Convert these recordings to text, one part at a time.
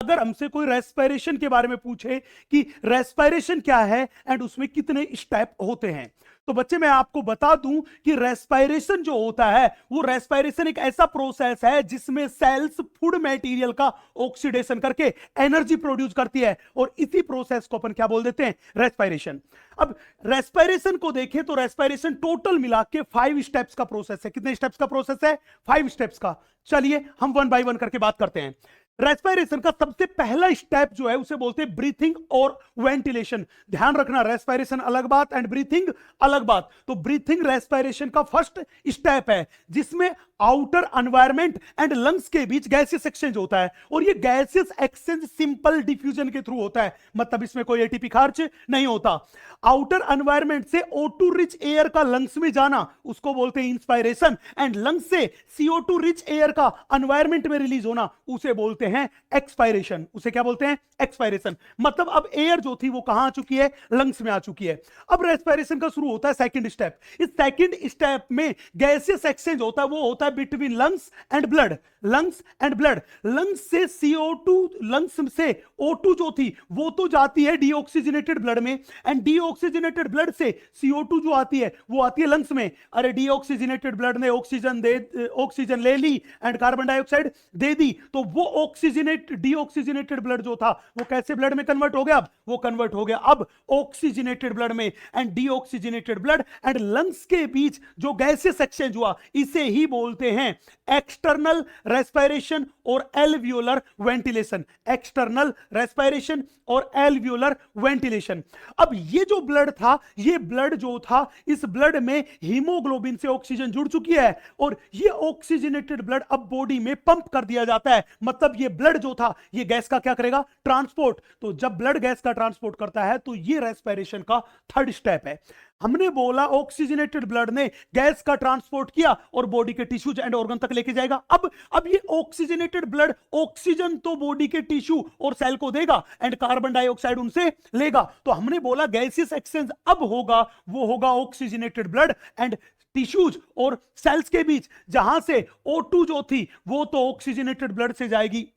अगर हमसे कोई रेस्पिरेशन के बारे में पूछे कि रेस्पिरेशन क्या है एंड उसमें कितने स्टेप होते हैं, तो बच्चे मैं आपको बता दूं कि रेस्पिरेशन जो होता है वो रेस्पिरेशन एक ऐसा प्रोसेस है जिसमें सेल्स फूड मटेरियल का ऑक्सीडेशन करके एनर्जी प्रोड्यूस करती है, और इसी प्रोसेस को अपन क्या बोल देते हैं, रेस्पिरेशन। अब रेस्पिरेशन को देखें तो रेस्पिरेशन टोटल मिला के 5 स्टेप्स का प्रोसेस है। कितने स्टेप्स का प्रोसेस है? 5 स्टेप्स का। चलिए हम 1 बाय 1 करके बात करते हैं। रेस्पिरेशन का सबसे पहला स्टेप जो है उसे बोलते हैं ब्रीथिंग और वेंटिलेशन। ध्यान रखना, रेस्पिरेशन अलग बात एंड ब्रीथिंग अलग बात। तो ब्रीथिंग रेस्पिरेशन का फर्स्ट स्टेप है जिसमें आउटर एनवायरमेंट एंड लंग्स के बीच गैसियस एक्सचेंज होता है, और ये गैसियस एक्सचेंज सिंपल डिफ्यूजन के थ्रू होता है, मतलब इसमें कोई एटीपी खर्च नहीं होता। आउटर एनवायरमेंट से O2 रिच एयर का लंग्स में जाना उसको बोलते हैं इंस्पायरेशन, एंड लंग्स से CO2 रिच एयर का एनवायरमेंट में रिलीज होना उसे बोलते हैं एक्सपायरेशन। उसे क्या बोलते हैं? एक्सपायरेशन। मतलब अब एयर जो थी वो कहां आ चुकी है? लंग्स में आ चुकी है। अब रेस्पिरेशन का शुरू होता है सेकंड स्टेप। इस सेकंड स्टेप में गैसियस एक्सचेंज होता है, वो होता है between lungs and blood. Lungs and blood, lungs से CO2, लंग्स से O2 जो थी वो तो जाती है डीऑक्सीजनेटेड ब्लड में, एंड डीऑक्सीजनेटेड ब्लड से CO2 जो आती है वो आती है लंग्स में। अरे डीऑक्सीजनेटेड ब्लड ने ऑक्सीजन ले ली एंड कार्बन डाइऑक्साइड दे दी, तो वो डीऑक्सीजनेटेड ब्लड जो था वो कैसे ब्लड में कन्वर्ट हो गया? अब वो कन्वर्ट हो गया अब ऑक्सीजनेटेड ब्लड में, and deoxygenated blood and lungs के बीच जो गैसियस एक्सचेंज हुआ इसे ही बोलते हैं एक्सटर्नल रेस्पिरेशन और एल्वियोलर वेंटिलेशन। एक्सटर्नल रेस्पिरेशन और एल्वियोलर वेंटिलेशन। अब ये जो ब्लड था, ये ब्लड जो था, इस ब्लड में हीमोग्लोबिन से ऑक्सीजन जुड़ चुकी है, और ये ऑक्सीजनेटेड ब्लड अब बॉडी में पंप कर दिया जाता है। मतलब ये ब्लड जो था ये गैस का क्या करेगा? ट्रांसपोर्ट। तो जब ब्लड गैस का ट्रांसपोर्ट करता है तो ये रेस्पिरेशन का थर्ड स्टेप है। हमने बोला ऑक्सीजनेटेड ब्लड ने गैस का ट्रांसपोर्ट किया और बॉडी के टिश्यूज एंड ऑर्गन तक लेके जाएगा। अब ये ऑक्सीजनेटेड ब्लड ऑक्सीजन तो बॉडी के टिश्यू और सेल को देगा एंड कार्बन डाइऑक्साइड उनसे लेगा। तो हमने बोला गैसियस एक्सचेंज अब होगा, वो होगा ऑक्सीजनेटेड ब्लड एंड टिश्यूज और सेल्स के बीच, जहां से O2 जो थी वो तो ऑक्सीजनेटेड ब्लड से जाएगी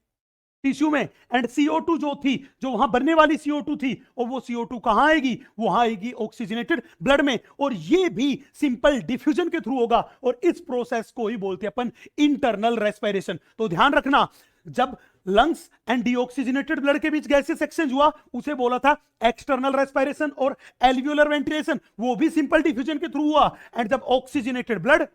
टिश्यू में, एंड CO2 जो थी, जो वहां बनने वाली CO2 थी, और वो CO2 कहां आएगी? वहां आएगी ऑक्सीजनेटेड ब्लड में, और ये भी सिंपल डिफ्यूजन के थ्रू होगा, और इस प्रोसेस को ही बोलते हैं अपन इंटरनल रेस्पिरेशन। तो ध्यान रखना, जब लंग्स एंड डीऑक्सीजनेटेड ब्लड के बीच गैसियस एक्सचेंज हुआ उसे बोला था एक्सटर्नल रेस्पिरेशन और एल्वियोलर वेंटिलेशन, वो भी सिंपल डिफ्यूजन के थ्रू हुआ। एंड जब ऑक्सीजनेटेड ब्लड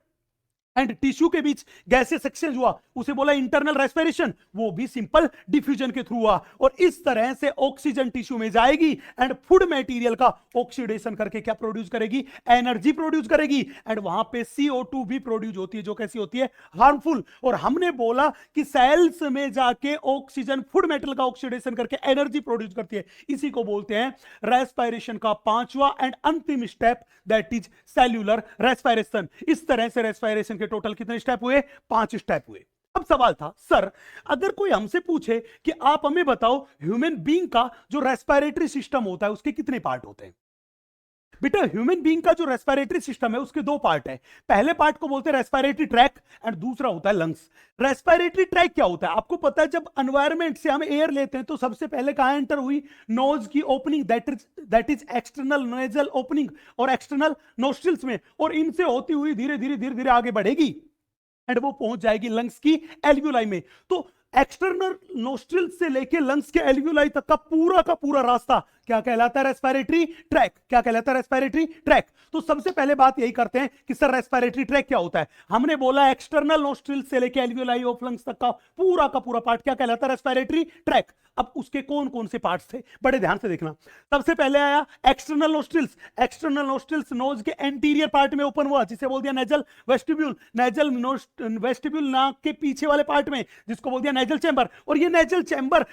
एंड टिश्यू के बीच गैसियस एक्सचेंज हुआ उसे बोला इंटरनल रेस्पिरेशन, वो भी सिंपल डिफ्यूजन के थ्रू हुआ। और इस तरह से ऑक्सीजन टिश्यू में जाएगी एंड फूड मटेरियल का ऑक्सीडेशन करके क्या प्रोड्यूस करेगी? एनर्जी प्रोड्यूस करेगी, एंड वहां पे CO2 भी प्रोड्यूस होती है जो कैसी होती है? हार्मफुल। और हमने बोला कि सेल्स में जाके ऑक्सीजन फूड मेटल का ऑक्सीडेशन करके एनर्जी प्रोड्यूस करती है। इसी को बोलते हैं रेस्पिरेशन का पांचवा एंड अंतिम step, that is cellular respiration. इस तरह से रेस्पिरेशन के टोटल कितने स्टेप हुए? 5 स्टेप हुए। अब सवाल था, सर अगर कोई हमसे पूछे कि आप हमें बताओ ह्यूमन बीइंग का जो रेस्पिरेटरी सिस्टम होता है उसके कितने पार्ट होते हैं? बेटा ह्यूमन बीइंग का जो रेस्पिरेटरी सिस्टम है उसके 2 पार्ट है। पहले पार्ट को बोलते हैं रेस्पिरेटरी ट्रैक एंड दूसरा होता है लंग्स। रेस्पिरेटरी ट्रैक क्या होता है आपको पता है? जब एनवायरनमेंट से हम एयर लेते हैं तो सबसे पहले कहां एंटर हुई? नोज की opening, that is external nasal opening और एक्सटर्नल नोस्ट्रिल्स में, और इनसे होती हुई धीरे धीरे आगे बढ़ेगी एंड वो पहुंच जाएगी लंग्स की एल्वियोलाई में। तो एक्सटर्नल नोस्ट्रिल से लेके लंग्स के एल्वियोलाई तक का पूरा रास्ता क्या कहलाता है? Respiratory tract. क्या कहलाता है? Respiratory tract. तो सबसे पहले बात यही करते हैं कि सर रेस्पिरेटरी ट्रैक क्या होता है। हमने बोला एक्सटर्नल नोस्ट्रिल से लेके एल्वियोलाई ऑफ लंग्स तक का पूरा पार्ट क्या कहलाता है? Respiratory tract. अब उसके कौन कौन से पार्ट्स थे बड़े ध्यान से देखना। सबसे पहले आया external nostrils. External nostrils nose के एंटीरियर पार्ट में ओपन हुआ जिसे बोल दिया नेजल वेस्टिब्यूल। नेजल वेस्टिब्यूल नाक के पीछे वाले पार्ट में जिसको बोल दिया नेजल चैम्बर, और ये नेजल चैम्बर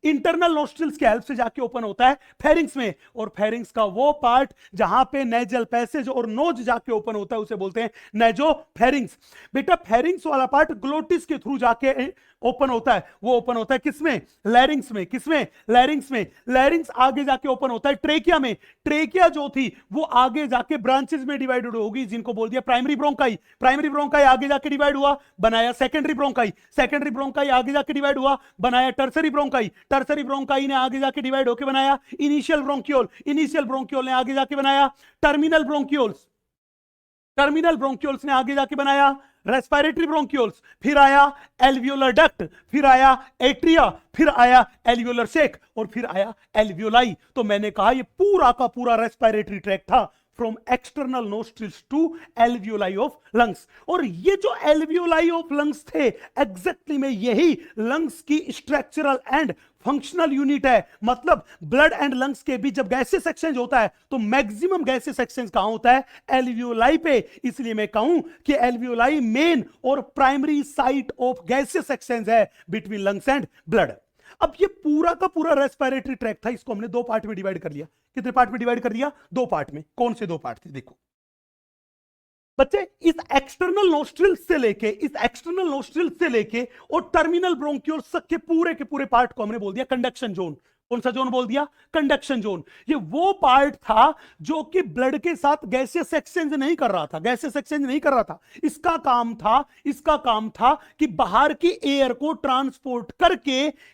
इंटरनल नोस्ट्रिल्स के हेल्प से जाके ओपन होता है होता है? फेरिंग्स में। और फेरिंग्स का वो पार्ट जहां पे नेजल पैसेज और नोज जाके ओपन होता है उसे बोलते हैं नेजो फेरिंग्स। बेटा फेरिंग्स वाला पार्ट ग्लोटिस के थ्रू जाके ओपन होता है, वो ओपन होता है किसमें? लैरिंग्स में। किसमें? लैरिंग्स में। लैरिंग्स आगे जाके ओपन होता है ट्रेकिया में। ट्रेकिया जो थी वो आगे जाके ब्रांचेस में डिवाइडेड होगी, जिनको बोल दिया प्राइमरी ब्रोंकाई। प्राइमरी ब्रोंकाई आगे जाके डिवाइड हुआ, बनाया सेकेंडरी ब्रोंकाई। सेकेंडरी ब्रोंकाई आगे जाके डिवाइड हुआ, बनाया टर्सरी ब्रोंकाई। टर्सरी ब्रोंकाई ने आगे जाके डिवाइड होकर बनाया इनिशियल ब्रोंकियोल। इनिशियल ब्रोंकियोल ने आगे जाके बनाया टर्मिनल ब्रोंकियोल्स। टर्मिनल ब्रोंकियोल्स ने आगे जाके बनाया रेस्पिरेटरी ब्रोंकियोल्स। फिर आया एल्वियोलर डक्ट, फिर आया एट्रिया, फिर आया एल्वियोलर सेक, और फिर आया एल्वियोलाई। तो मैंने कहा ये पूरा का पूरा रेस्पिरेटरी ट्रैक था, from external nostrils to alveoli of lungs. और ये जो एल्वियोलाई ऑफ लंग्स थे, एग्जैक्टली में यही लंग्स की स्ट्रक्चरल एंड फंक्शनल यूनिट है। मतलब ब्लड एंड लंग्स के बीच जब गैसेस एक्सचेंज होता है तो मैक्सिमम गैसेस एक्सचेंज कहां होता है? एल्वियोलाई पे। इसलिए मैं कहूं कि एल्वियोलाई मेन और primary site of gases exchange है बिटवीन लंग्स एंड ब्लड। अब ये पूरा का पूरा रेस्पिरेटरी ट्रैक था, इसको हमने दो पार्ट में डिवाइड कर लिया। कितने पार्ट में डिवाइड कर दिया? दो पार्ट में। कौन से दो पार्ट थे? देखो बच्चे, इस एक्सटर्नल नोस्ट्रिल से लेके और टर्मिनल ब्रोंकियोल्स तक के पूरे पार्ट को हमने बोल दिया कंडक्शन जोन। कौन सा जोन बोल दिया? Conduction zone. ये वो पार्ट था जो कि ब्लड के साथ गैसेस एक्सचेंज नहीं कर रहा था, इसका काम था कि बाहर की एयर को ट्रांसपोर्ट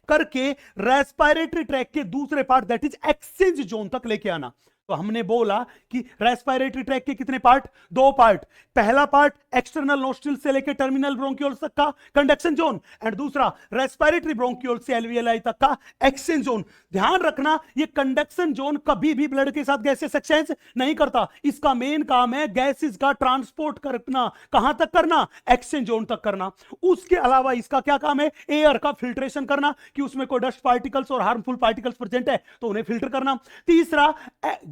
करके रेस्पिरेटरी ट्रैक के दूसरे part that is exchange zone तक लेके आना। तो हमने बोला कि रेस्पिरेटरी ट्रैक के कितने पार्ट? दो पार्ट। पहला पार्ट एक्सटर्नल नोस्ट्रिल से लेकर टर्मिनल ब्रोंकियोल्स तक का कंडक्शन जोन, एंड दूसरा रेस्पिरेटरी ब्रोंकियोल से एल्वियोलाई तक का एक्सचेंज जोन। ध्यान रखना, ये कंडक्शन जोन कभी भी ब्लड के साथ गैसेस एक्सचेंज नहीं करता। इसका मेन काम है गैसेस का ट्रांसपोर्ट करना। कहां तक करना? एक्सचेंज जोन तक करना। उसके अलावा इसका क्या काम है? एयर का फिल्ट्रेशन करना, कि उसमें कोई डस्ट पार्टिकल्स और हार्मफुल पार्टिकल्स प्रेजेंट है तो उन्हें फिल्टर करना। तीसरा,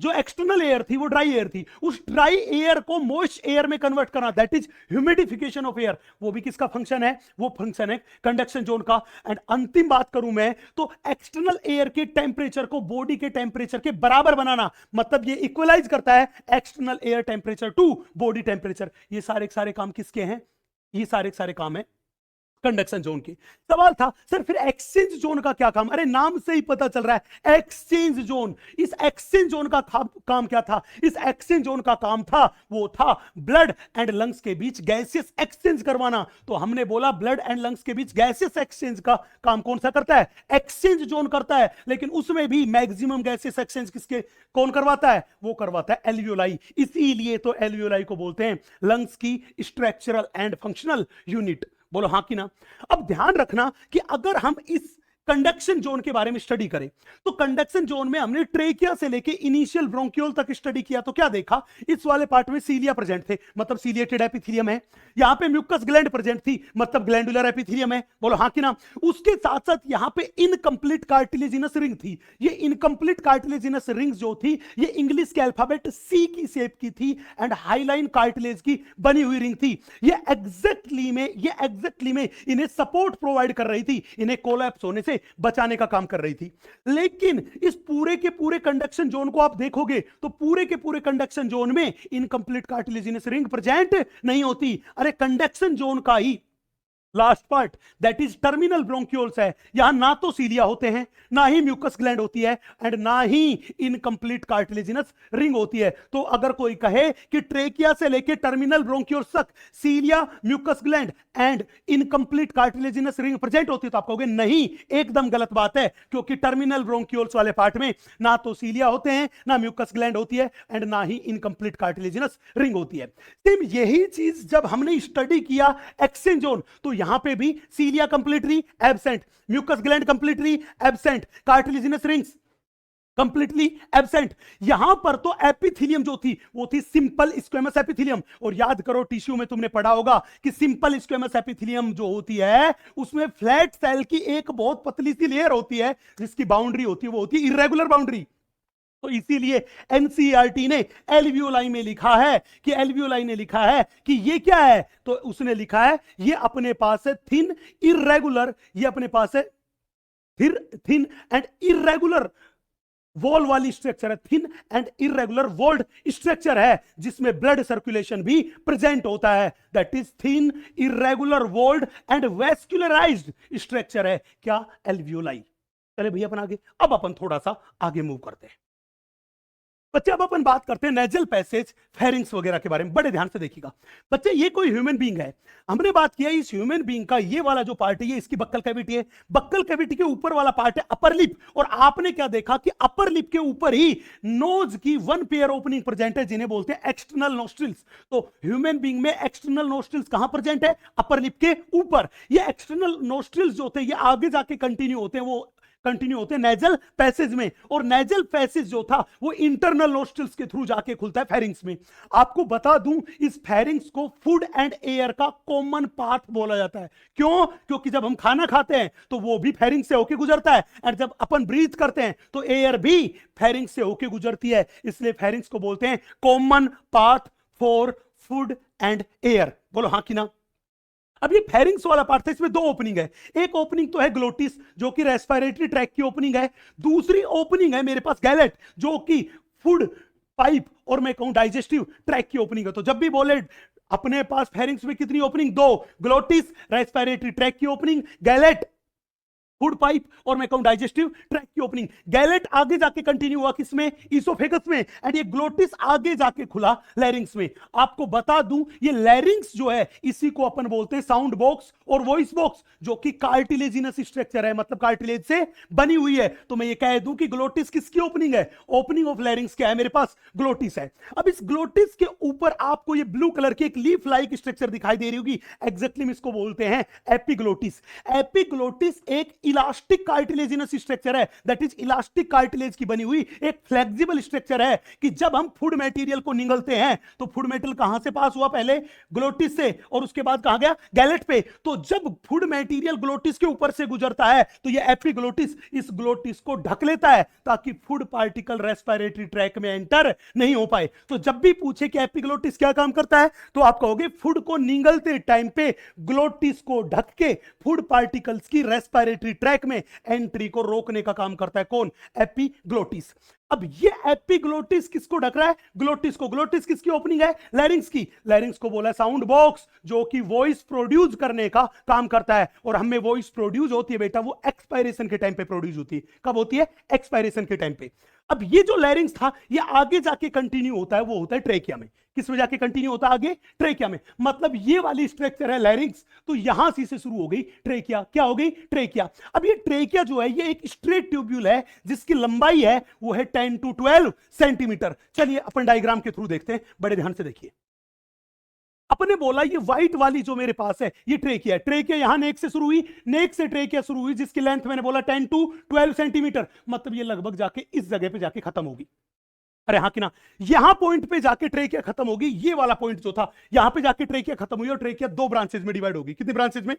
जो एक्सटर्नल एयर थी वो ड्राई एयर थी, उस ड्राई एयर को मॉइस्ट एयर में कन्वर्ट करना, that is humidification of air. वो भी किसका फंक्शन है? वो फंक्शन है कंडक्शन जोन का। एंड अंतिम बात करूं मैं तो एक्सटर्नल एयर के टेंपरेचर को बॉडी के टेंपरेचर के बराबर बनाना, मतलब ये इक्वलाइज करता है external air temperature to body temperature. ये सारे काम किसके हैं? ये सारे काम है कंडक्शन जोन की। सवाल था सर फिर एक्सचेंज जोन का क्या काम? अरे नाम से ही पता चल रहा है एक्सचेंज जोन। इस एक्सचेंज जोन का काम क्या था? इस एक्सचेंज जोन का काम था, वो था ब्लड एंड लंग्स के बीच गैसेस एक्सचेंज करवाना। तो हमने बोला ब्लड एंड लंग्स के बीच गैसेस एक्सचेंज का काम कौन सा करता है? एक्सचेंज जोन करता है। लेकिन उसमें भी मैक्सिमम गैसेस एक्सचेंज कौन करवाता है? वो करवाता है एल्वियोलाई। इसीलिए तो एल्वियोलाई को बोलते हैं लंग्स की स्ट्रक्चरल एंड फंक्शनल यूनिट। बोलो हाँ कि ना? अब ध्यान रखना कि अगर हम इस कंडक्शन जोन के बारे में स्टडी करें तो कंडक्शन जोन में हमने ट्रेकिया से लेके इनिशियल ब्रोंकियोल तक स्टडी किया। तो क्या देखा? इस वाले पार्ट में सीलिया प्रेजेंट थे, मतलब सीलिएटेड एपिथेलियम है। यहां पे म्यूकस ग्लैंड प्रेजेंट थी, मतलब ग्लैंडुलर एपिथेलियम है। बोलो हाँ कि ना? उसके साथ साथ यहां पे इनकंप्लीट कार्टिलेजिनस रिंग थी। ये इनकंप्लीट कार्टिलेजिनस रिंग्स जो थी ये इंग्लिश के अल्फाबेट सी की शेप की थी एंड हाईलाइन कार्टिलेज की बनी हुई रिंग थी। ये एग्जैक्टली में इन्हें सपोर्ट प्रोवाइड कर रही थी, इन्हें कोलैप्स होने से बचाने का काम कर रही थी। लेकिन इस पूरे के पूरे कंडक्शन जोन को आप देखोगे तो पूरे के पूरे कंडक्शन जोन में इनकंप्लीट कार्टिलेजिनस रिंग प्रेजेंट नहीं होती। अरे कंडक्शन जोन का ही last part that is terminal bronchioles है। यहां ना तो सीलिया होते हैं, ना ही म्यूकस ग्लैंड होती है, एंड ना ही इनकंप्लीट कार्टिलेजिनस रिंग होती है। तो अगर कोई कहे कि ट्रेकिया से लेकर टर्मिनल ब्रोंकियोल्स तक cilia, mucus gland and incomplete cartilaginous ring present होती है तो आप कहोगे नहीं, एकदम गलत बात है, क्योंकि टर्मिनल ब्रोंकियोल्स वाले पार्ट में ना तो सीलिया होते हैं, ना म्यूकस ग्लैंड होती है, एंड ना ही इनकंप्लीट कार्टिलेजिनस रिंग होती है। सेम यही चीज जब हमने स्टडी किया एक्सचेंज जोन, तो यहां पे भी cilia completely absent, mucus gland completely absent, cartilaginous rings completely absent. यहां पर तो एपिथेलियम जो थी वो थी सिंपल स्क्वेमस एपिथेलियम। और याद करो टिश्यू में तुमने पढ़ा होगा कि सिंपल स्क्वेमस एपिथेलियम जो होती है उसमें फ्लैट सेल की एक बहुत पतली सी लेयर होती है जिसकी बाउंड्री होती है वो होती है इरेगुलर बाउंड्री। तो इसीलिए एनसीईआरटी ने एल्वियोलाई में लिखा है कि ये क्या है? तो उसने लिखा है ये अपने पास है थिन इरेगुलर, ये अपने पास है थिन एंड इरेगुलर वॉल वाली स्ट्रक्चर है, thin and irregular walled structure है जिसमें ब्लड सर्कुलेशन भी प्रेजेंट होता है, that is thin irregular walled and vascularised structure है क्या, एल्वियोलाई। चले भैया अपन आगे, अब अपन थोड़ा सा आगे मूव करते हैं बच्चे। अब अपन बात करते हैं नेजल पैसेज, फेरिंग्स वगैरह के बारे में, बड़े ध्यान से देखिएगा बच्चे। ये कोई ह्यूमन बीइंग है, हमने बात किया इस ह्यूमन बीइंग का ये वाला जो पार्ट है ये इसकी बक्कल कैविटी है, बक्कल कैविटी के ऊपर वाला पार्ट है अपर लिप, और आपने क्या देखा कि अपर लिप के ऊपर ही नोज की वन पेयर ओपनिंग प्रेजेंट है जिन्हें बोलते हैं एक्सटर्नल नोस्ट्रिल्स। तो ह्यूमन बीइंग में एक्सटर्नल नोस्ट्रिल्स कहां प्रेजेंट है, अपर लिप के ऊपर। ये एक्सटर्नल नोस्ट्रिल्स जो होते हैं ये आगे जाके कंटिन्यू होते हैं, वो कंटिन्यू होते हैं नेजल पैसेज में, और नेजल पैसेज जो था वो इंटरनल नोस्ट्रिल्स के थ्रू जाके खुलता है फेरिंग्स में। आपको बता दूं इस फेरिंग्स को फूड एंड एयर का कॉमन पाथ बोला जाता है। क्यों, क्योंकि जब हम खाना खाते हैं तो वो भी फेरिंग्स से होके गुजरता है, और जब अपन ब्रीथ करते हैं तो एयर भी फेरिंग्स से होके गुजरती है, इसलिए फेरिंग्स को बोलते हैं common path for food and air. बोलो हाँ कि ना। अब ये फेरिंग्स वाला पार्ट था, इसमें दो ओपनिंग है, एक ओपनिंग तो है ग्लोटिस जो कि रेस्पिरेटरी ट्रैक की ओपनिंग है, दूसरी ओपनिंग है मेरे पास गैलेट जो कि फूड पाइप और मैं कहूं डाइजेस्टिव ट्रैक की ओपनिंग है। तो जब भी बोले अपने पास फेरिंग्स में कितनी ओपनिंग, दो, ग्लोटिस रेस्पिरेटरी ट्रैक की ओपनिंग, गैलेट फूड पाइप और मैं कहूं डाइजेस्टिव ट्रैक की ओपनिंग। गैलेट आगे जाके कंटिन्यू हुआ किसमें, इसोफेगस में, एंड ये ग्लोटिस आगे जाके खुला लैरिंग्स में। आपको बता दूं ये लैरिंग्स जो है इसी को अपन बोलते हैं साउंड बॉक्स और वॉइस बॉक्स, जो कि कार्टिलेजिनस स्ट्रक्चर है, मतलब कार्टिलेज से बनी हुई है। तो मैं ये कह दूं कि ग्लोटिस किसकी ओपनिंग है, ओपनिंग ऑफ लैरिंग्स क्या है, मेरे पास ग्लोटिस है। अब इस ग्लोटिस के ऊपर आपको ये ब्लू कलर की एक लीफ लाइक स्ट्रक्चर दिखाई दे रही होगी, एग्जैक्टली हम इसको बोलते हैं एपिग्लोटिस। एपिग्लोटिस एक इलास्टिक कार्टिलेजिनस स्ट्रक्चर है, दैट इज इलास्टिक कार्टिलेज की बनी हुई एक फ्लेक्सिबल स्ट्रक्चर है कि जब हम फूड मटेरियल को निगलते हैं तो फूड मटेरियल कहां से पास हुआ, पहले ग्लोटिस से, और उसके बाद कहां गया, गैलेट पे। तो जब फूड मटेरियल ग्लोटिस के ऊपर से गुजरता है तो ये एपिग्लोटिस इस ग्लोटिस को ढक लेता है ताकि फूड पार्टिकल रेस्पिरेटरी ट्रैक में एंटर नहीं हो पाए। तो जब भी पूछे कि एपिग्लोटिस क्या काम करता है तो आप कहोगे फूड को निगलते टाइम पे ग्लोटिस को ढक के फूड पार्टिकल्स की रेस्पिरेटरी ट्रैक में एंट्री को रोकने का काम करता है कौन, एपिग्लोटिस। अब ये एपिग्लोटिस किसको ढक रहा है, ग्लोटिस को। ग्लोटिस किसकी ओपनिंग है, लैरिंग्स की। लैरिंग्स को बोला साउंड बॉक्स जो कि वॉइस प्रोड्यूस करने का काम करता है, और हमें वॉइस प्रोड्यूस होती है बेटा वो एक्सपायरेशन के टाइम पे प्रोड्यूस होती है। कब होती है, एक्सपायरेशन के टाइम पे। अब ये जो लैरिंग्स था ये आगे जाके कंटिन्यू होता है, वो होता है ट्रेकिया में। किस में जाके कंटिन्यू होता है, आगे ट्रेकिया में। मतलब ये वाली स्ट्रक्चर है लैरिंग्स, तो यहां से शुरू हो गई ट्रेकिया। क्या हो गई, ट्रेकिया। अब ये ट्रेकिया जो है ये एक स्ट्रेट ट्यूब्यूल है जिसकी लंबाई है वो है 10 to 12 सेंटीमीटर। चलिए अपन डायग्राम के थ्रू देखते हैं, बड़े ध्यान से देखिए। अपने बोला ये व्हाइट वाली जो मेरे पास है ये ट्रेकिया है। ट्रेकिया यहां नेक से शुरू हुई, नेक से ट्रेकिया शुरू हुई जिसकी लेंथ मैंने बोला 10 to 12 सेंटीमीटर, मतलब ये लगभग जाके इस जगह पे जाके खत्म होगी। अरे हाँ कि ना, यहां पॉइंट पे जाके ट्रेकिया खत्म होगी, ये वाला पॉइंट जो था यहां पे जाके ट्रेकिया खत्म हुई, और ट्रेकिया दो ब्रांचेज में डिवाइड होगी। कितनी ब्रांचेज में,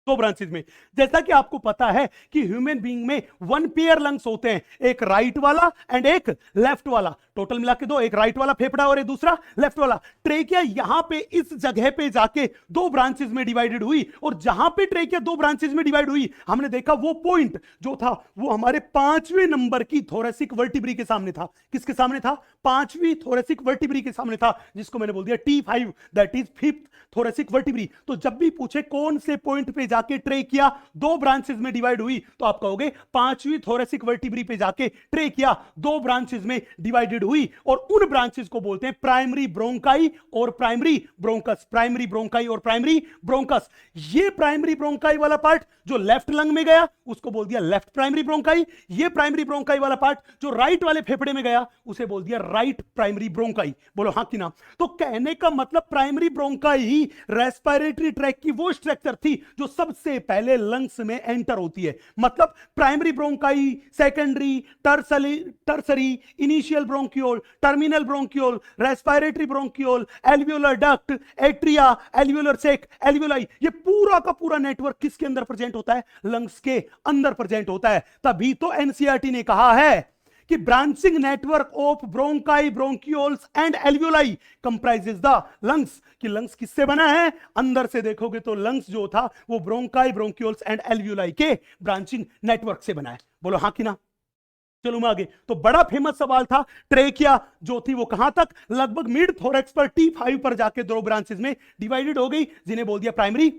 दो ब्रांचेज में। जैसा कि आपको पता है कि ह्यूमन बीइंग में वन पेयर लंग्स होते हैं, एक राइट वाला एंड एक लेफ्ट वाला, टोटल मिला के दो, एक राइट वाला फेफड़ा और एक दूसरा लेफ्ट वाला। ट्रेकिया यहां पे इस जगह पे जाके दो ब्रांचेज में डिवाइडेड हुई, और जहां पे ट्रेकिया दो ब्रांचेज में डिवाइड हुई हमने देखा वो पॉइंट जो था वो हमारे 5वें नंबर की थोरेसिक वर्टिब्री के सामने था। किसके सामने था, 5वीं थोरेसिक वर्टिब्री के सामने था, जिसको मैंने बोल दिया T5, that is 5th thoracic vertebrae. तो जब भी पूछे कौन से पॉइंट पे जाके ट्रेकिया दो ब्रांचेज में डिवाइड हुई तो आप कहोगे 5वीं थोरेसिक वर्टिब्री पे जाके ट्रेकिया दो ब्रांचेज में डिवाइडेड हुई, और उन ब्रांचेज को बोलते हैं प्राइमरी ब्रोंकाई और प्राइमरी ब्रोंकस। प्राइमरी ब्रोंकाई और प्राइमरी ब्रोंकस। ये प्राइमरी ब्रोंकाई वाला पार्ट जो लेफ्ट लंग में गया उसको बोल दिया लेफ्ट प्राइमरी ब्रोंकाई, ये प्राइमरी ब्रोंकाई वाला पार्ट जो राइट वाले फेफड़े में गया उसे बोल दिया राइट प्राइमरी ब्रोंकाई। बोलो हाँ कि ना। तो कहने का मतलब प्राइमरी ब्रोंकाई ही रेस्पिरेटरी ट्रैक की वो स्ट्रक्चर थी जो सबसे पहले लंग्स में एंटर होती है। मतलब primary bronchi, secondary, tertiary, initial bronchiole, terminal bronchiole, respiratory bronchiole, alveolar duct, atria, alveolar sac, alveoli, ये पूरा का पूरा नेटवर्क किसके अंदर प्रेजेंट होता है, लंग्स के अंदर प्रेजेंट होता है। तभी तो एनसीईआरटी ने कहा है कि branching network of bronchi, bronchioles and alveoli comprises the lungs. कि लंग्स किससे बना है, अंदर से देखोगे तो लंग्स जो था वो ब्रोंकाई, ब्रोंकियोल्स एंड एल्वियोलाई के ब्रांचिंग नेटवर्क से बना है। बोलो हाँ कि ना। चलो मैं आगे। तो बड़ा फेमस सवाल था, ट्रेकिया जो थी वो कहां तक, लगभग मिड थोरेक्स पर T5 पर जाके दो ब्रांचेस में डिवाइडेड हो गई, जिन्हें बोल दिया प्राइमरी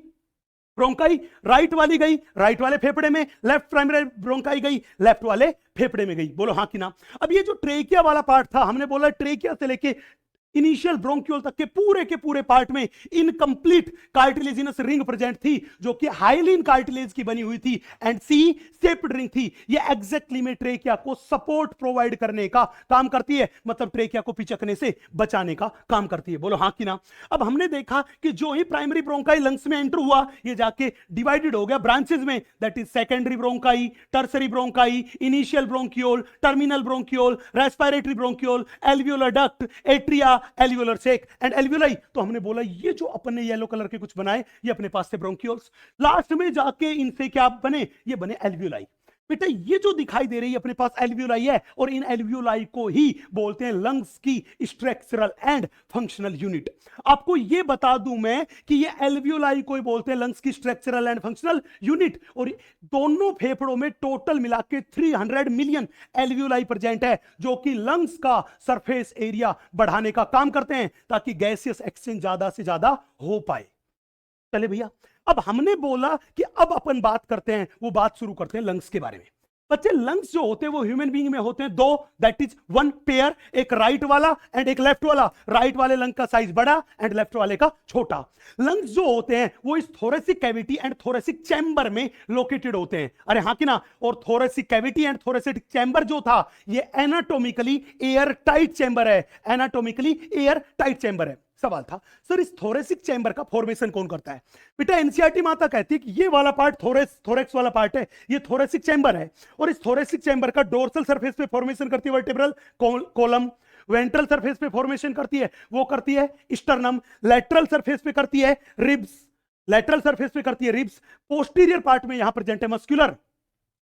ब्रोंकाई। राइट वाली गई राइट वाले फेफड़े में, लेफ्ट प्राइमरी ब्रोंकाई गई लेफ्ट वाले फेफड़े में गई। बोलो हाँ कि ना। अब ये जो ट्रेकिया वाला पार्ट था, हमने बोला ट्रेकिया से लेके इनिशियल ब्रोंक्यूल तक के पूरे पार्ट में इनकंप्लीट कार्टिलेजिनस रिंग प्रेजेंट थी, जो कि हाइलिन कार्टिलेज की बनी हुई थी एंड सी शेप्ड रिंग थी। ये एग्जैक्टली में ट्रेकिया को सपोर्ट प्रोवाइड करने का काम करती है, मतलब ट्रेकिया को पिचकने से बचाने का काम करती है। बोलो हाँ कि ना। अब हमने देखा कि जो ही प्राइमरी ब्रोंकाई लंग्स में एंटर हुआ, ये जाके डिवाइडेड हो गया ब्रांचेस में, that is secondary bronchi, tertiary bronchi, initial bronchiole, terminal bronchiole, respiratory bronchiole, alveolar duct, atria, alveolar sac and alveoli. तो हमने बोला ये जो अपन ने येलो कलर के कुछ बनाए, ये अपने पास से ब्रोंक्यूल्स, लास्ट में जाके इनसे क्या बने, ये बने एल्वियोलाई। बेटा ये जो दिखाई दे रही है अपने पास एल्वियोलाई है, और इन एल्वियोलाई को ही बोलते हैं लंग्स की स्ट्रक्चरल एंड फंक्शनल यूनिट। आपको ये बता दूं मैं कि ये एल्वियोलाई को ही बोलते हैं लंग्स की स्ट्रक्चरल एंड फंक्शनल यूनिट, और दोनों फेफड़ों में टोटल मिला के 300 मिलियन एल्वियोलाई प्रेजेंट है, जो कि लंग्स का सरफेस एरिया बढ़ाने का काम करते हैं, ताकि गैसियस एक्सचेंज ज्यादा से ज्यादा हो पाए। चले भैया, अब हमने बोला कि अब अपन बात करते हैं, वो बात शुरू करते हैं लंग्स के बारे में। बच्चे लंग्स जो होते हैं वो ह्यूमन बीइंग में होते हैं दो, दैट इज वन पेयर, एक राइट वाला एंड एक लेफ्ट वाला। राइट वाले लंग का साइज बड़ा एंड लेफ्ट वाले का छोटा। लंग्स जो होते हैं वो इस thoracic cavity and thoracic chamber में लोकेटेड होते हैं। अरे हाँ कि ना। और thoracic cavity and thoracic chamber जो था, ये एनाटोमिकली एयर टाइट चैम्बर है, एनाटोमिकली एयर टाइट चैम्बर है। सवाल था सर इस थोरेसिक चैम्बर का फॉर्मेशन कौन करता है। बेटा एनसीईआरटी माता कहती है कि ये वाला पार्ट थोरेक्स वाला पार्ट है, ये थोरेसिक चैम्बर है, और इस थोरेसिक चैम्बर का डोर्सल सरफेस पे फॉर्मेशन करती है वर्टेब्रल कॉलम, वेंट्रल सरफेस पे फॉर्मेशन करती है वो करती है स्टर्नम, लेटरल सरफेस पे करती है रिब्स, लेटरल सरफेस पे करती है रिब्स, पोस्टीरियर पार्ट में यहां प्रेजेंट है मस्कुलर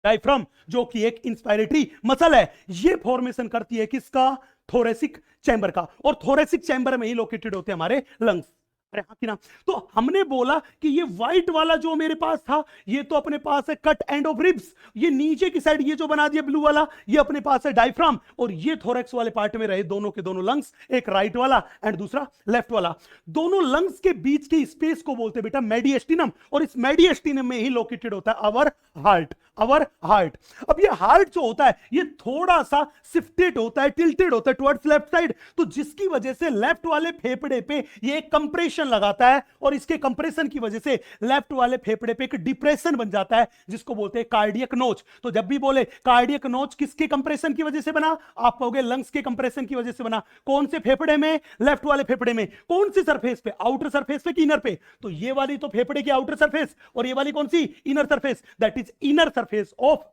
डायफ्राम, जो कि एक इंस्पायरेटरी मसल है। ये फॉर्मेशन करती है किसका, थोरेसिक चैम्बर का, और थोरेसिक चैम्बर में ही लोकेटेड होते हैं हमारे लंग्स। अरे हाँ कि ना। तो हमने बोला कि ये व्हाइट वाला जो मेरे पास था, ये तो अपने पास है कट एंड ऑफ रिब्स, ये नीचे की साइड ये जो बना दिया ब्लू वाला, ये अपने पास है डायफ्राम, और ये थोरेक्स वाले पार्ट में रहे दोनों के दोनों लंग्स, एक राइट वाला एंड दूसरा लेफ्ट वाला। दोनों लंग्स के बीच की स्पेस को बोलते हैं बेटा मेडिएस्टिनम, और इस मेडिएस्टिनम में ही लोकेटेड होता है आवर हार्ट, आवर हार्ट। अब ये हार्ट जो होता है ये थोड़ा सा शिफ्टेड होता है, टिल्टेड होता है टुवर्ड्स लेफ्ट साइड, तो जिसकी वजह से लेफ्ट वाले फेफड़े पे ये एक कंप्रेशन लगाता है, और इसके कंप्रेशन की वजह से लेफ्ट वाले फेफड़े पे एक डिप्रेशन बन जाता है, जिसको बोलते हैं कार्डियक नोच। तो जब भी बोले कार्डियक नोच किसके कंप्रेशन की वजह से बना, आप कहोगे लंग्स के कंप्रेशन की वजह से बना। कौन से फेफड़े में, लेफ्ट वाले फेफड़े में। कौन सी सरफेस पे, आउटर सरफेस पे कि इनर पे। तो ये वाली तो फेफड़े की आउटर सरफेस, और ये वाली कौन सी, inner surface, that is inner surface of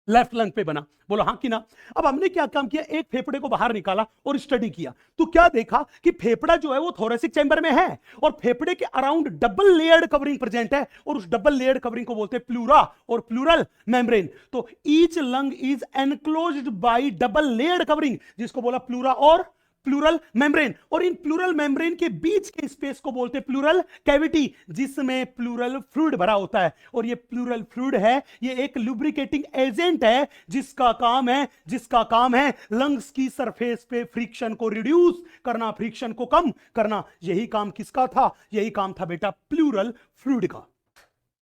left lung पे बना। बोलो हाँ कि ना। अब हमने क्या काम किया, एक फेफड़े को बाहर निकाला और स्टडी किया, तो क्या देखा कि फेफड़ा जो है वो थोरेसिक चैम्बर में है, और फेफड़े के around double layered covering present है, और उस डबल लेयर्ड कवरिंग को बोलते हैं प्लूरा और प्लूरल मेम्ब्रेन। तो each lung is enclosed bye double layered covering, जिसको बोला प्लूरा और प्लूरल मेम्ब्रेन, और इन प्लूरल मेम्ब्रेन के बीच के स्पेस को बोलते हैं प्लूरल कैविटी, जिसमें प्लूरल फ्लूइड भरा होता है। और ये प्लूरल फ्लूइड है, ये एक लुब्रिकेटिंग एजेंट है, जिसका काम है लंग्स की सरफेस पे फ्रिक्शन को रिड्यूस करना, फ्रिक्शन को कम करना। यही काम किसका था, यही काम था बेटा प्लूरल फ्लूइड का।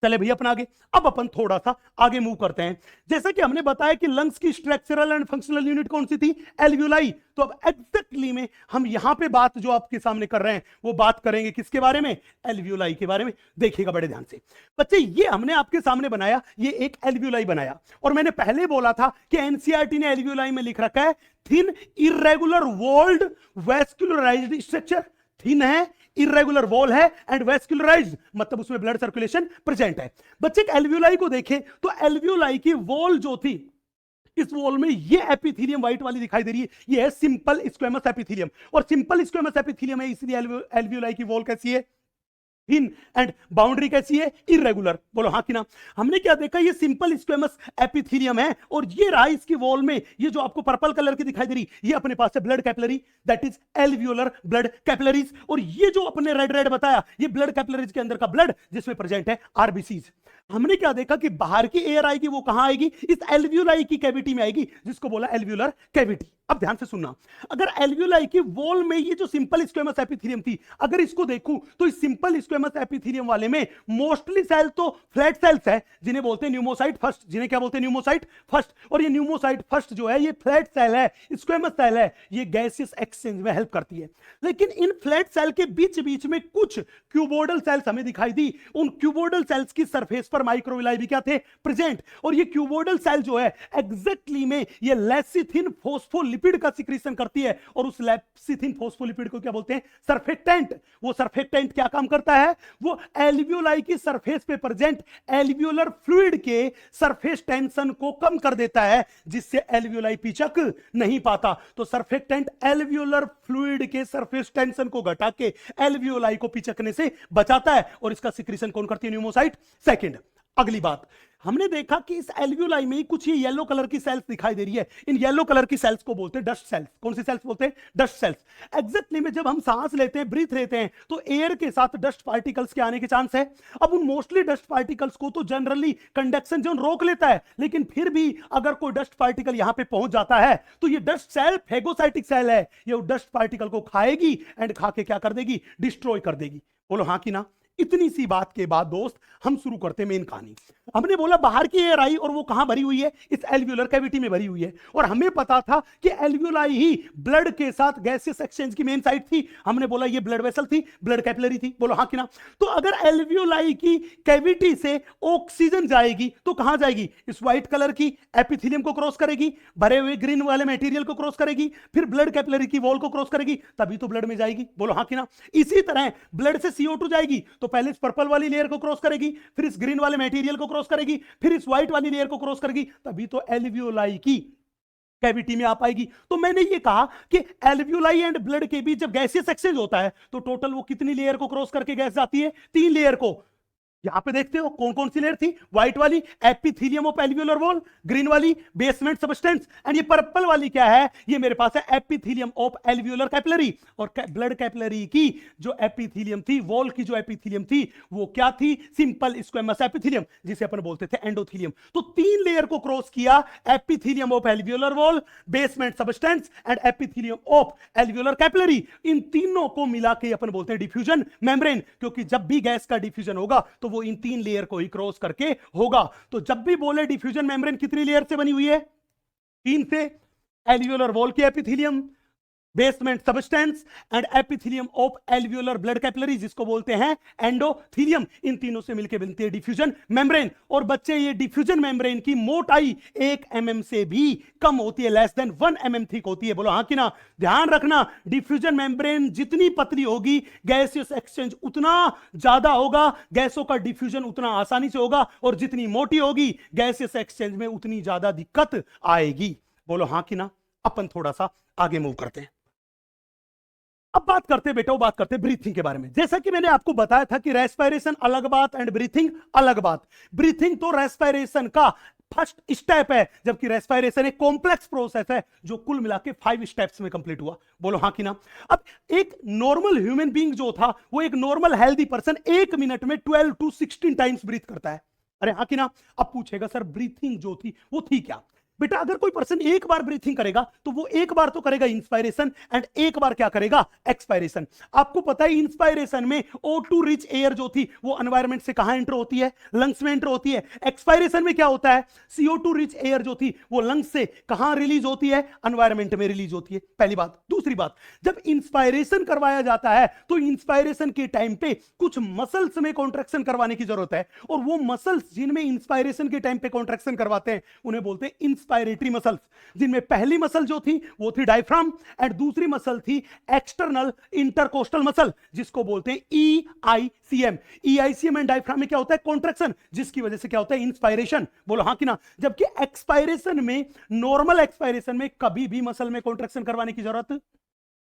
चले भैया अपन आगे, अब अपन थोड़ा सा आगे मूव करते हैं। जैसा कि हमने बताया कि लंग्स की स्ट्रक्चरल एंड फंक्शनल यूनिट कौन सी थी, एल्वियोलाई। तो अब एग्जैक्टली में हम यहां पे बात जो आपके सामने कर रहे हैं वो बात करेंगे किसके बारे में, एल्वियोलाई के बारे में। देखिएगा बड़े ध्यान से बच्चे, ये हमने आपके सामने बनाया, ये एक एल्वियोलाई बनाया, और मैंने पहले बोला था कि एनसीईआरटी ने एल्वियोलाई में लिख रखा है thin irregular walled vascularized structure. Thin है, इरेगुलर वॉल है एंड वेस्कुलराइज्ड, मतलब उसमें ब्लड सर्कुलेशन प्रेजेंट है। बच्चे एल्वियोलाई को देखें तो एल्वियोलाई की वॉल जो थी, इस वॉल में ये एपिथेलियम व्हाइट वाली दिखाई दे रही है, ये है सिंपल स्क्वेमस एपिथेलियम, और सिंपल स्क्वेमस एपिथेलियम है, इसलिए एल्वियोलाई की वॉल कैसी है, थिन एंड बाउंड्री कैसी है, इरेगुलर। बोलो हाँ कि ना। हमने क्या देखा, ये सिंपल स्क्वेमस एपिथेलियम है और ये रहा इसकी वॉल में, ये जो आपको पर्पल कलर की दिखाई दे रही, ये अपने पास है blood capillary, that is alveolar blood capillaries. और ये जो अपने रेड रेड बताया, ये ब्लड कैपिलरीज के अंदर का ब्लड जिसमें प्रेजेंट है आरबीसीज। हमने क्या देखा कि बाहर की एयर आएगी, वो कहां आएगी, इस एल्वियोलाई की कैविटी में आएगी, जिसको बोला एल्वियोलर कैविटी। अब ध्यान से सुनना, अगर एल्वियोलाई की वॉल में ये जो सिंपल स्क्वेमस एपिथेलियम थी, अगर इसको देखूं तो इस सिंपल स्क्वेमस एपिथेलियम वाले में मोस्टली सेल तो फ्लैट सेल्स है, जिन्हें बोलते हैं न्यूमोसाइट फर्स्ट। जिन्हें क्या बोलते हैं, न्यूमोसाइट फर्स्ट। और ये न्यूमोसाइट फर्स्ट जो है, ये फ्लैट सेल है, स्क्वेमस सेल है, ये गैसियस एक्सचेंज में हेल्प करती है। लेकिन इन फ्लैट सेल के बीच बीच में कुछ क्यूबोइडल सेल्स हमें दिखाई दी। उन क्यूबोइडल सेल्स की सरफेस पर माइक्रोविलाई भी क्या थे, प्रेजेंट। और ये क्यूबोइडल सेल जो है एग्जैक्टली में ये लेसिथिन फोस्फोलिपिड का सिक्रीशन करती है, और उस लेसिथिन फोस्फोलिपिड को क्या बोलते हैं, सरफेक्टेंट। वो सरफेक्टेंट क्या काम करता है, वो एल्वियोलाई की सरफेस पे प्रेजेंट एल्वियोलर फ्लूइड के सरफेस टेंशन को कम कर देता है, जिससे एल्वियोलाई पिचक नहीं पाता। तो सरफेक्टेंट एल्वियोलर फ्लूइड के सरफेस टेंशन को घटा के एल्वियोलाई को पिचकने से बचाता है, और इसका सिक्रीशन कौन करती है, न्यूमोसाइट सेकंड। अगली बात, हमने देखा कि इस एल्वियोलाई में कुछ ये येलो कलर की सेल्स दिखाई दे रही है। इन येलो कलर की सेल्स को बोलते हैं डस्ट सेल्स। कौन सी सेल्स बोलते हैं, डस्ट सेल्स। एग्जैक्टली में जब हम सांस लेते हैं, ब्रीथ लेते हैं, तो एयर के साथ डस्ट पार्टिकल्स के आने के चांस है। अब उन मोस्टली डस्ट पार्टिकल्स को तो जनरली कंडक्शन जोन रोक लेता है, लेकिन फिर भी अगर कोई डस्ट पार्टिकल यहां पे पहुंच जाता है, तो ये डस्ट सेल फेगोसाइटिक सेल है, ये डस्ट पार्टिकल को खाएगी एंड खा के क्या कर देगी, डिस्ट्रॉय कर देगी। बोलो हाँ कि ना। इतनी सी बात के बाद दोस्त हम शुरू करते हैं मेन कहानी। हमने बोला बाहर की एयर आई, और वो कहां भरी हुई है, इस एल्वियोलर कैविटी में भरी हुई है। और हमें पता था कि एल्वियोलाई ही ब्लड के साथ गैसियस एक्सचेंज की मेन साइट थी। हमने बोला ये ब्लड वेसल थी, ब्लड कैपिलरी थी। बोलो हाँ कि ना। तो अगर एल्वियोलाई की कैविटी से ऑक्सीजन जाएगी तो कहां जाएगी, इस व्हाइट कलर की एपिथेलियम को क्रॉस करेगी, भरे हुए ग्रीन वाले मटेरियल को क्रॉस करेगी, फिर ब्लड कैपिलरी की वॉल को क्रॉस करेगी, तभी तो ब्लड में जाएगी। बोलो हाँ कि ना। इसी तरह ब्लड से CO2 जाएगी तो पहले इस पर्पल वाली लेयर को क्रॉस करेगी, फिर इस ग्रीन वाले मटेरियल को क्रॉस करेगी, फिर इस व्हाइट वाली लेयर को क्रॉस करेगी, तभी तो एल्वियोलाई की कैविटी में आ पाएगी। तो मैंने ये कहा कि एल्वियोलाई एंड ब्लड के बीच जब गैसियस एक्सचेंज होता है, तो टोटल वो कितनी लेयर को क्रॉस करके गैस जाती है, 3 लेयर को। यहां पे देखते हो कौन कौन सी लेयर थी, व्हाइट वाली epithelium of alveolar wall, green वाली बेसमेंट सबस्टेंस, एंड ये पर्पल वाली क्या है, ये मेरे पास है एपिथेलियम ऑफ एल्वियोलर कैपिलरी। और ब्लड कैपिलरी की जो एपिथेलियम थी, वॉल की जो एपिथेलियम थी, वो क्या थी, सिंपल स्क्वेमस एपिथेलियम, जिसे अपन बोलते थे एंडोथेलियम। तो 3 लेयर को क्रॉस किया, epithelium of alveolar wall, basement substance and epithelium of alveolar capillary. इन तीनों को मिला के अपन बोलते हैं डिफ्यूजन मेम्ब्रेन, क्योंकि जब भी गैस का डिफ्यूजन होगा तो वो इन 3 लेयर को ही क्रॉस करके होगा। तो जब भी बोले डिफ्यूजन मेम्ब्रेन कितनी लेयर से बनी हुई है, 3 से, एल्वियोलर वॉल की epithelium, basement substance and epithelium of alveolar blood capillary, जिसको बोलते हैं एंडोथेलियम। इन तीनों से मिलकर बनती है डिफ्यूजन मेम्ब्रेन। और बच्चे ये डिफ्यूजन मेम्ब्रेन की मोटाई 1 mm से भी कम होती है, लेस देन 1 mm थिक होती है। बोलो हाँ कि ना। ध्यान रखना, डिफ्यूजन मेम्ब्रेन जितनी पतली होगी, गैसियस एक्सचेंज उतना ज्यादा होगा, गैसों का डिफ्यूजन उतना आसानी से होगा, और जितनी मोटी होगी, गैसियस एक्सचेंज में उतनी ज्यादा दिक्कत आएगी। बोलो हाँ कि ना। अपन थोड़ा सा आगे मूव करते हैं। अब बात करते बेटा, बात करते ब्रीथिंग के बारे में। जैसा कि मैंने आपको बताया था कि रेस्पिरेशन अलग बात एंड ब्रीथिंग अलग बात। ब्रीथिंग तो रेस्पिरेशन का फर्स्ट स्टेप है, जबकि रेस्पिरेशन एक कॉम्प्लेक्स प्रोसेस है जो कुल मिला के 5 स्टेप्स में कंप्लीट हुआ। बोलो हाँ कि ना। अब एक नॉर्मल ह्यूमन बीइंग जो था, वो एक नॉर्मल हेल्दी पर्सन 1 मिनट में 12 to 16 टाइम्स ब्रीथ करता है। अरे हाँ कि ना। अब पूछेगा सर ब्रीथिंग जो थी वो थी क्या। बेटा अगर कोई पर्सन एक बार ब्रीथिंग करेगा तो वो एक बार तो करेगा इंस्पायरेशन एंड एक बार क्या करेगा, एक्सपायरेशन। आपको पता है इंस्पायरेशन में O2 रिच एयर जो थी वो एनवायरमेंट से कहां एंटर होती है, लंग्स में एंटर होती है। एक्सपायरेशन में क्या होता है, CO2 रिच एयर जो थी वो लंग्स से कहां रिलीज होती है, एनवायरमेंट में रिलीज होती है। पहली बात। दूसरी बात, जब इंस्पायरेशन करवाया जाता है तो इंस्पायरेशन के टाइम पे कुछ मसल्स में कॉन्ट्रैक्शन करवाने की जरूरत है, और वो मसल्स जिनमें इंस्पायरेशन के टाइम पे कॉन्ट्रैक्शन करवाते हैं उन्हें बोलते हैं इंस्पायरेटरी मसल्स, जिनमें पहली मसल जो थी वो थी डायफ्राम एंड दूसरी मसल थी एक्सटर्नल इंटरकोस्टल मसल, जिसको बोलते हैं EICM। EICM एंड डायफ्राम में क्या होता है, कॉन्ट्रैक्शन, जिसकी वजह से क्या होता है, इंस्पायरेशन। बोलो हाँ कि ना। जबकि एक्सपायरेशन में, नॉर्मल एक्सपायरेशन में कभी भी मसल में कॉन्ट्रैक्शन करवाने की जरूरत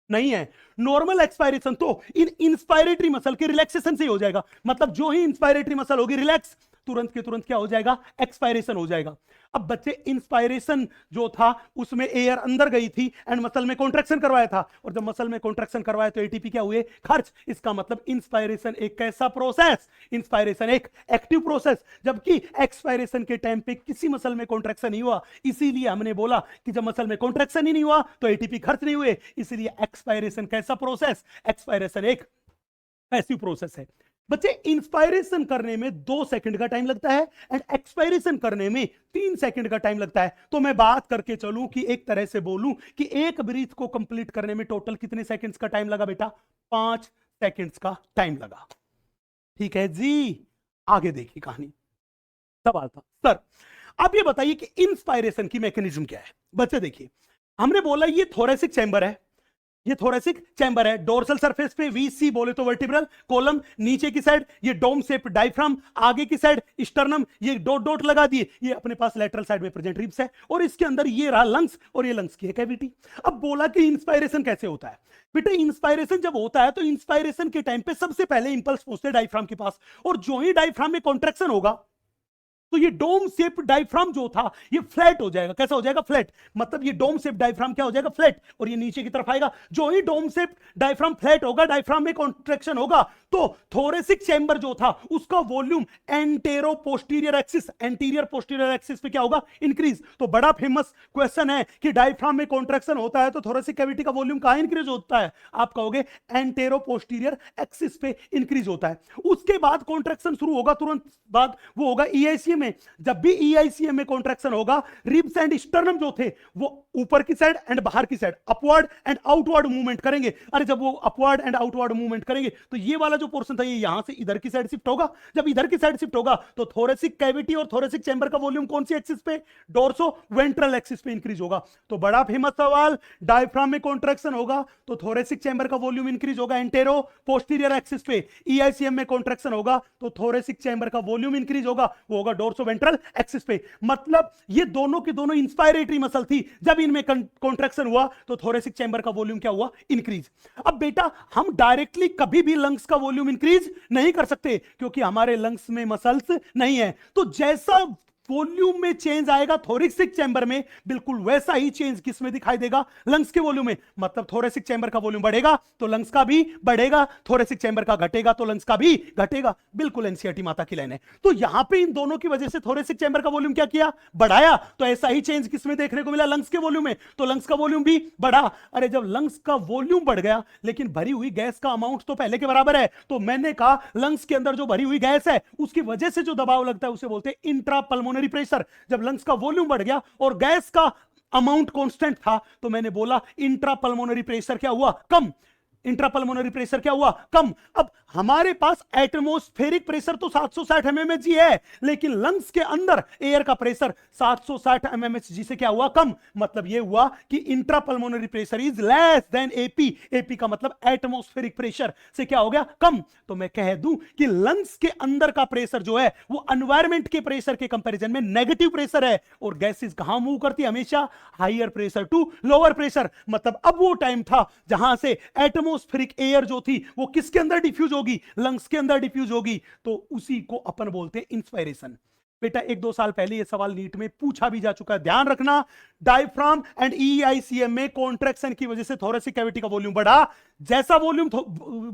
नहीं है। नॉर्मल एक्सपायरेशन तो इन इंस्पायरेटरी मसल के रिलैक्सेशन से ही हो जाएगा। मतलब जो ही इंस्पायरेटरी मसल होगी रिलैक्स, तुरंत के तुरंत क्या हो जाएगा, एक्सपायरेशन हो जाएगा। अब बच्चे इंस्पायरेशन जो था उसमें एयर अंदर गई थी एंड मसल में कॉन्ट्रैक्शन करवाया था, और जब मसल में कॉन्ट्रैक्शन करवाया तो एटीपी क्या हुए, खर्च। इसका मतलब इंस्पायरेशन एक कैसा प्रोसेस, इंस्पायरेशन एक एक्टिव प्रोसेस, जबकि एक्सपायरेशन के टाइम पे किसी मसल में कॉन्ट्रैक्शन नहीं हुआ। इसीलिए हमने बोला कि जब मसल में कॉन्ट्रैक्शन ही नहीं हुआ तो एटीपी खर्च नहीं हुए, इसलिए एक्सपायरेशन कैसा प्रोसेस, एक्सपायरेशन एक पैसिव प्रोसेस है। बच्चे इंस्पायरेशन करने में 2 सेकंड का टाइम लगता है एंड एक्सपायरेशन करने में 3 सेकंड का टाइम लगता है। तो मैं बात करके चलूं कि एक तरह से बोलूं कि एक ब्रीथ को कंप्लीट करने में टोटल कितने सेकंड्स का टाइम लगा बेटा, 5 सेकंड्स का टाइम लगा। ठीक है जी, आगे देखिए कहानी। सवाल था सर आप ये बताइए कि इंस्पायरेशन की मैकेनिज्म क्या है। बच्चे देखिए, हमने बोला ये थोरेसिक चैम्बर है, ये थोरेसिक चैम्बर है, डोर्सल सरफेस पे वीसी बोले तो वर्टिब्रल कॉलम, नीचे की साइड ये डोम शेप डायफ्राम, आगे की साइड स्टर्नम, ये डॉट डॉट लगा दिए, ये अपने पास लेटरल साइड में प्रेजेंट रिब्स है, और इसके अंदर ये रहा लंग्स, और ये लंग्स की है कैविटी। अब बोला कि इंस्पायरेशन कैसे होता है। बेटा इंस्पायरेशन जब होता है तो इंस्पायरेशन के टाइम पे सबसे पहले इंपल्स पहुंचते हैं डायफ्राम के पास, और जो ही डायफ्राम में कॉन्ट्रैक्शन होगा तो ये डोम शेप डायफ्राम जो था ये फ्लैट हो जाएगा। कैसा हो जाएगा, फ्लैट। मतलब ये डोम शेप डायफ्राम क्या हो जाएगा, फ्लैट, और ये नीचे की तरफ आएगा। जो ही डोम शेप डायफ्राम फ्लैट होगा, डायफ्राम में कॉन्ट्रैक्शन होगा, तो थोरेसिक चैम्बर जो था उसका volume antero posterior axis, anterior posterior axis पे क्या होगा, इंक्रीज। तो बड़ा फेमस क्वेश्चन है कि डायफ्राम में कॉन्ट्रैक्शन होता है तो थोरेसिक कैविटी का वॉल्यूम कहां इंक्रीज होता है, आप कहोगे एंटेरो पोस्टीरियर एक्सिस पे इंक्रीज होता है। उसके बाद कॉन्ट्रैक्शन शुरू होगा, तुरंत बाद वो होगा ईआईसीएम में। जब भी ईआईसीएम में कॉन्ट्रैक्शन होगा, रिब्स एंड स्टर्नम जो थे वो ऊपर की साइड एंड बाहर की side upward and outward movement करेंगे। अरे जब वो अपवर्ड एंड आउटवर्ड मूवमेंट करेंगे तो ये वाला जो पोर्शन था ये यहां से इधर की साइड शिफ्ट होगा। जब इधर की साइड शिफ्ट होगा तो थोरेसिक कैविटी और थोरेसिक चैम्बर का वॉल्यूम कौन सी एक्सिस पे, डोर्सो वेंट्रल एक्सिस पे इंक्रीज होगा। तो बड़ा फेमस सवाल, डायफ्राम में कॉन्ट्रैक्शन होगा तो थोरेसिक चैम्बर का वॉल्यूम इंक्रीज होगा एंटेरो पोस्टीरियर एक्सिस पे। ईआईसीएम में कॉन्ट्रैक्शन होगा तो थोरेसिक चैम्बर का वॉल्यूम इंक्रीज होगा, वो होगा डोर्सो वेंट्रल एक्सिस पे। मतलब ये दोनों की दोनों इंस्पायरेटरी मसल थी, जब इनमें कॉन्ट्रैक्शन हुआ तो थोरेसिक चैम्बर का वॉल्यूम क्या हुआ, इंक्रीज। अब बेटा हम डायरेक्टली कभी भी लंग्स का वॉल्यूम इंक्रीज नहीं कर सकते क्योंकि हमारे लंग्स में मसल्स नहीं है। तो जैसा वॉल्यूम में चेंज आएगा थोरेसिक चैम्बर में, बिल्कुल वैसा ही चेंज किस में दिखाई देगा, लंग्स के वॉल्यूम में। मतलब थोरेसिक चैम्बर का वॉल्यूम बढ़ेगा तो लंग्स का भी बढ़ेगा, थोरेसिक चैम्बर का घटेगा तो लंग्स का भी घटेगा। बिल्कुल एनसीईआरटी माता की लाइन है। तो यहां पे इन दोनों की वजह से थोरेसिक चैम्बर का वॉल्यूम क्या किया, बढ़ाया। तो ऐसा ही चेंज किस में देखने को मिला, लंग्स के वॉल्यूम में। तो लंग्स का वॉल्यूम भी बढ़ा। अरे जब लंग्स का वॉल्यूम बढ़ गया लेकिन भरी हुई गैस का अमाउंट तो पहले के बराबर है, तो मैंने कहा लंग्स के अंदर जो भरी हुई गैस है उसकी वजह से जो दबाव लगता है उसे बोलते हैं इंट्रा पल्मोनरी प्रेशर। जब लंग्स का वॉल्यूम बढ़ गया और गैस का अमाउंट कांस्टेंट था तो मैंने बोला इंट्रा पल्मोनरी प्रेशर क्या हुआ, कम। इंट्रापल्मोनरी प्रेशर क्या हुआ, कम। अब हमारे पास एटमॉस्फेरिक प्रेशर तो 760 mmHg है, लेकिन लंग्स के अंदर एयर का प्रेशर 760 mmHg से क्या हुआ, कम। मतलब यह हुआ कि intrapulmonary pressure is less than AP. AP का मतलब एटमॉस्फेरिक प्रेशर से क्या हो गया, कम। तो मैं कह दूं कि लंग्स के अंदर का प्रेशर जो है वो एनवायरमेंट के प्रेशर के कंपैरिजन में नेगेटिव प्रेशर है, और गैसेस कहां मूव करती है, हमेशा higher pressure to lower pressure. मतलब अब वो टाइम था जहां से एटमॉस्फेरिक एयर जो थी वो किसके अंदर डिफ्यूज होगी, लंग्स के अंदर डिफ्यूज होगी। तो उसी को अपन बोलते हैं इंस्पायरेशन। बेटा 1-2 साल पहले ये सवाल नीट में पूछा भी जा चुका है, ध्यान रखना। डायफ्राम एंड ईआईसीएम में कॉन्ट्रैक्शन की वजह से थोरेसिक कैविटी का वॉल्यूम बढ़ा। जैसा वॉल्यूम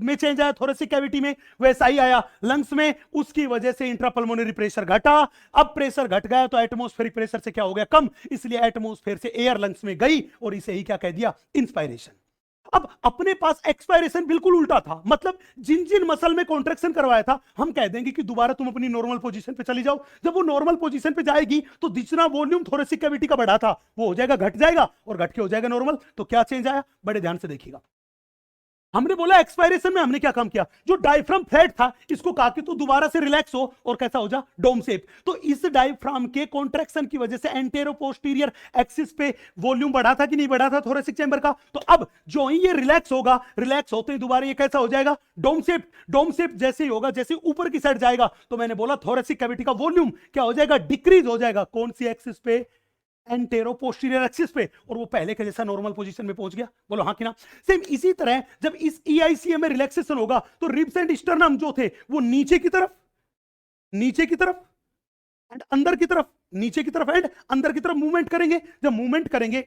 में चेंज आया थोरेसिक कैविटी में वैसा ही आया लंग्स में, उसकी वजह से इंट्रापल्मोनरी प्रेशर घटा। अब प्रेशर घट गया तो एटमॉस्फेरिक प्रेशर से क्या हो गया, कम। इसलिए एटमॉस्फेयर से एयर लंग्स में गई और इसे ही क्या कह दिया, इंस्पायरेशन। अब अपने पास एक्सपायरेशन बिल्कुल उल्टा था। मतलब जिन जिन मसल में कॉन्ट्रैक्शन करवाया था हम कह देंगे कि दोबारा तुम अपनी नॉर्मल पोजीशन पे चली जाओ। जब वो नॉर्मल पोजीशन पे जाएगी तो जितना वॉल्यूम थोरेसिक कैविटी का बढ़ा था वो हो जाएगा, घट जाएगा, और घट के हो जाएगा नॉर्मल। तो क्या चेंज आया, बड़े ध्यान से देखिएगा। हमने बोला एक्सपायरेशन में हमने क्या काम किया, जो डायफ्राम फ्लैट था इसको कहा कि तू दोबारा से रिलैक्स हो और कैसा हो जा, डोम शेप। तो इस डायफ्राम के कॉन्ट्रैक्शन की वजह से एंटेरो पोस्टीरियर एक्सिस पे वॉल्यूम बढ़ा था कि नहीं बढ़ा था थोरेसिक चैम्बर का। तो अब जो ही ये रिलैक्स होगा, रिलैक्स होते ही दोबारा ये कैसा हो जाएगा, डोम शेप। डोम शेप जैसे ही होगा, जैसे ऊपर की साइड जाएगा तो मैंने बोला थोरेसिक कैविटी का वॉल्यूम क्या हो जाएगा, डिक्रीज हो जाएगा। कौन सी एक्सिस पे, एंटेरो पोस्टीरियर एक्सिस पे, और वो पहले के जैसा नॉर्मल पोजीशन में पहुंच गया। बोलो हाँ कि ना। सेम इसी तरह जब इस EICM में रिलैक्सेशन होगा तो रिब्स एंड स्टर्नम जो थे वो नीचे की तरफ एंड अंदर की तरफ, नीचे की तरफ एंड अंदर की तरफ मूवमेंट करेंगे। जब मूवमेंट करेंगे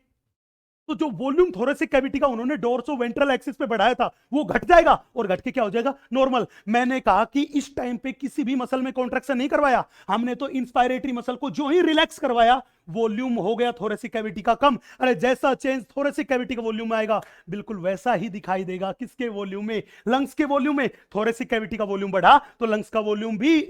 तो जो वॉल्यूम थोरेसिक कैविटी का उन्होंने डोर्सो वेंट्रल एक्सिस पे बढ़ाया था वो घट जाएगा, और घट के क्या हो जाएगा, नॉर्मल। मैंने कहा कि इस टाइम पे किसी भी मसल में कॉन्ट्रैक्शन नहीं करवाया हमने, तो इंस्पायरेटरी मसल को जो ही रिलैक्स करवाया वॉल्यूम हो गया थोरेसिक कैविटी का कम। अरे जैसा चेंज थोरेसिक कैविटी का वॉल्यूम में आएगा बिल्कुल वैसा ही दिखाई देगा किसके वॉल्यूम में, लंग्स के वॉल्यूम में। थोरेसिक कैविटी का वॉल्यूम बढ़ा तो लंग्स का वॉल्यूम भी,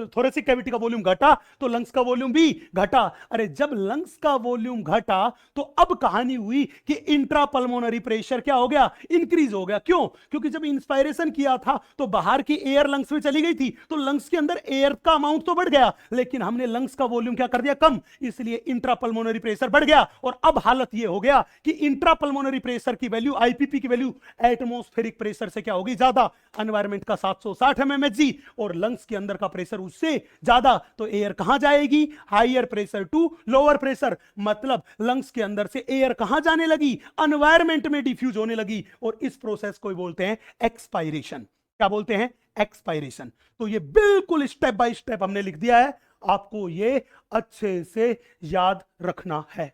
थोरेसिक कैविटी का वॉल्यूम घटा तो लंग्स का वॉल्यूम भी घटा। अरे जब लंग्स का वॉल्यूम घटा तो अब कहानी हुई कि इंट्रापल्मोनरी प्रेशर क्या हो गया, इंक्रीज हो गया। क्यों? क्योंकि जब इंस्पायरेशन किया था तो बाहर की एयर लंग्स में चली गई थी, तो लंग्स के अंदर एयर का अमाउंट तो बढ़ गया, लेकिन हमने लंग्स का वॉल्यूम क्या कर दिया, कम, इसलिए इंट्रापल्मोनरी प्रेशर बढ़ गया। और अब हालत यह हो गया कि इंट्रापल्मोनरी प्रेशर की वैल्यू, आईपीपी की वैल्यू एटमॉस्फेरिक प्रेशर से क्या होगी, ज्यादा। एनवायरमेंट का 760 mmHg और लंग्स के अंदर का प्रेशर उससे ज्यादा, तो एयर कहां जाएगी, higher pressure to lower pressure. मतलब लंग्स के अंदर से एयर कहां जाने लगी, एनवायरमेंट में डिफ्यूज होने लगी, और इस प्रोसेस को बोलते हैं एक्सपायरेशन। क्या बोलते हैं, एक्सपायरेशन। तो ये बिल्कुल स्टेप बाय स्टेप हमने लिख दिया है, आपको ये अच्छे से याद रखना है।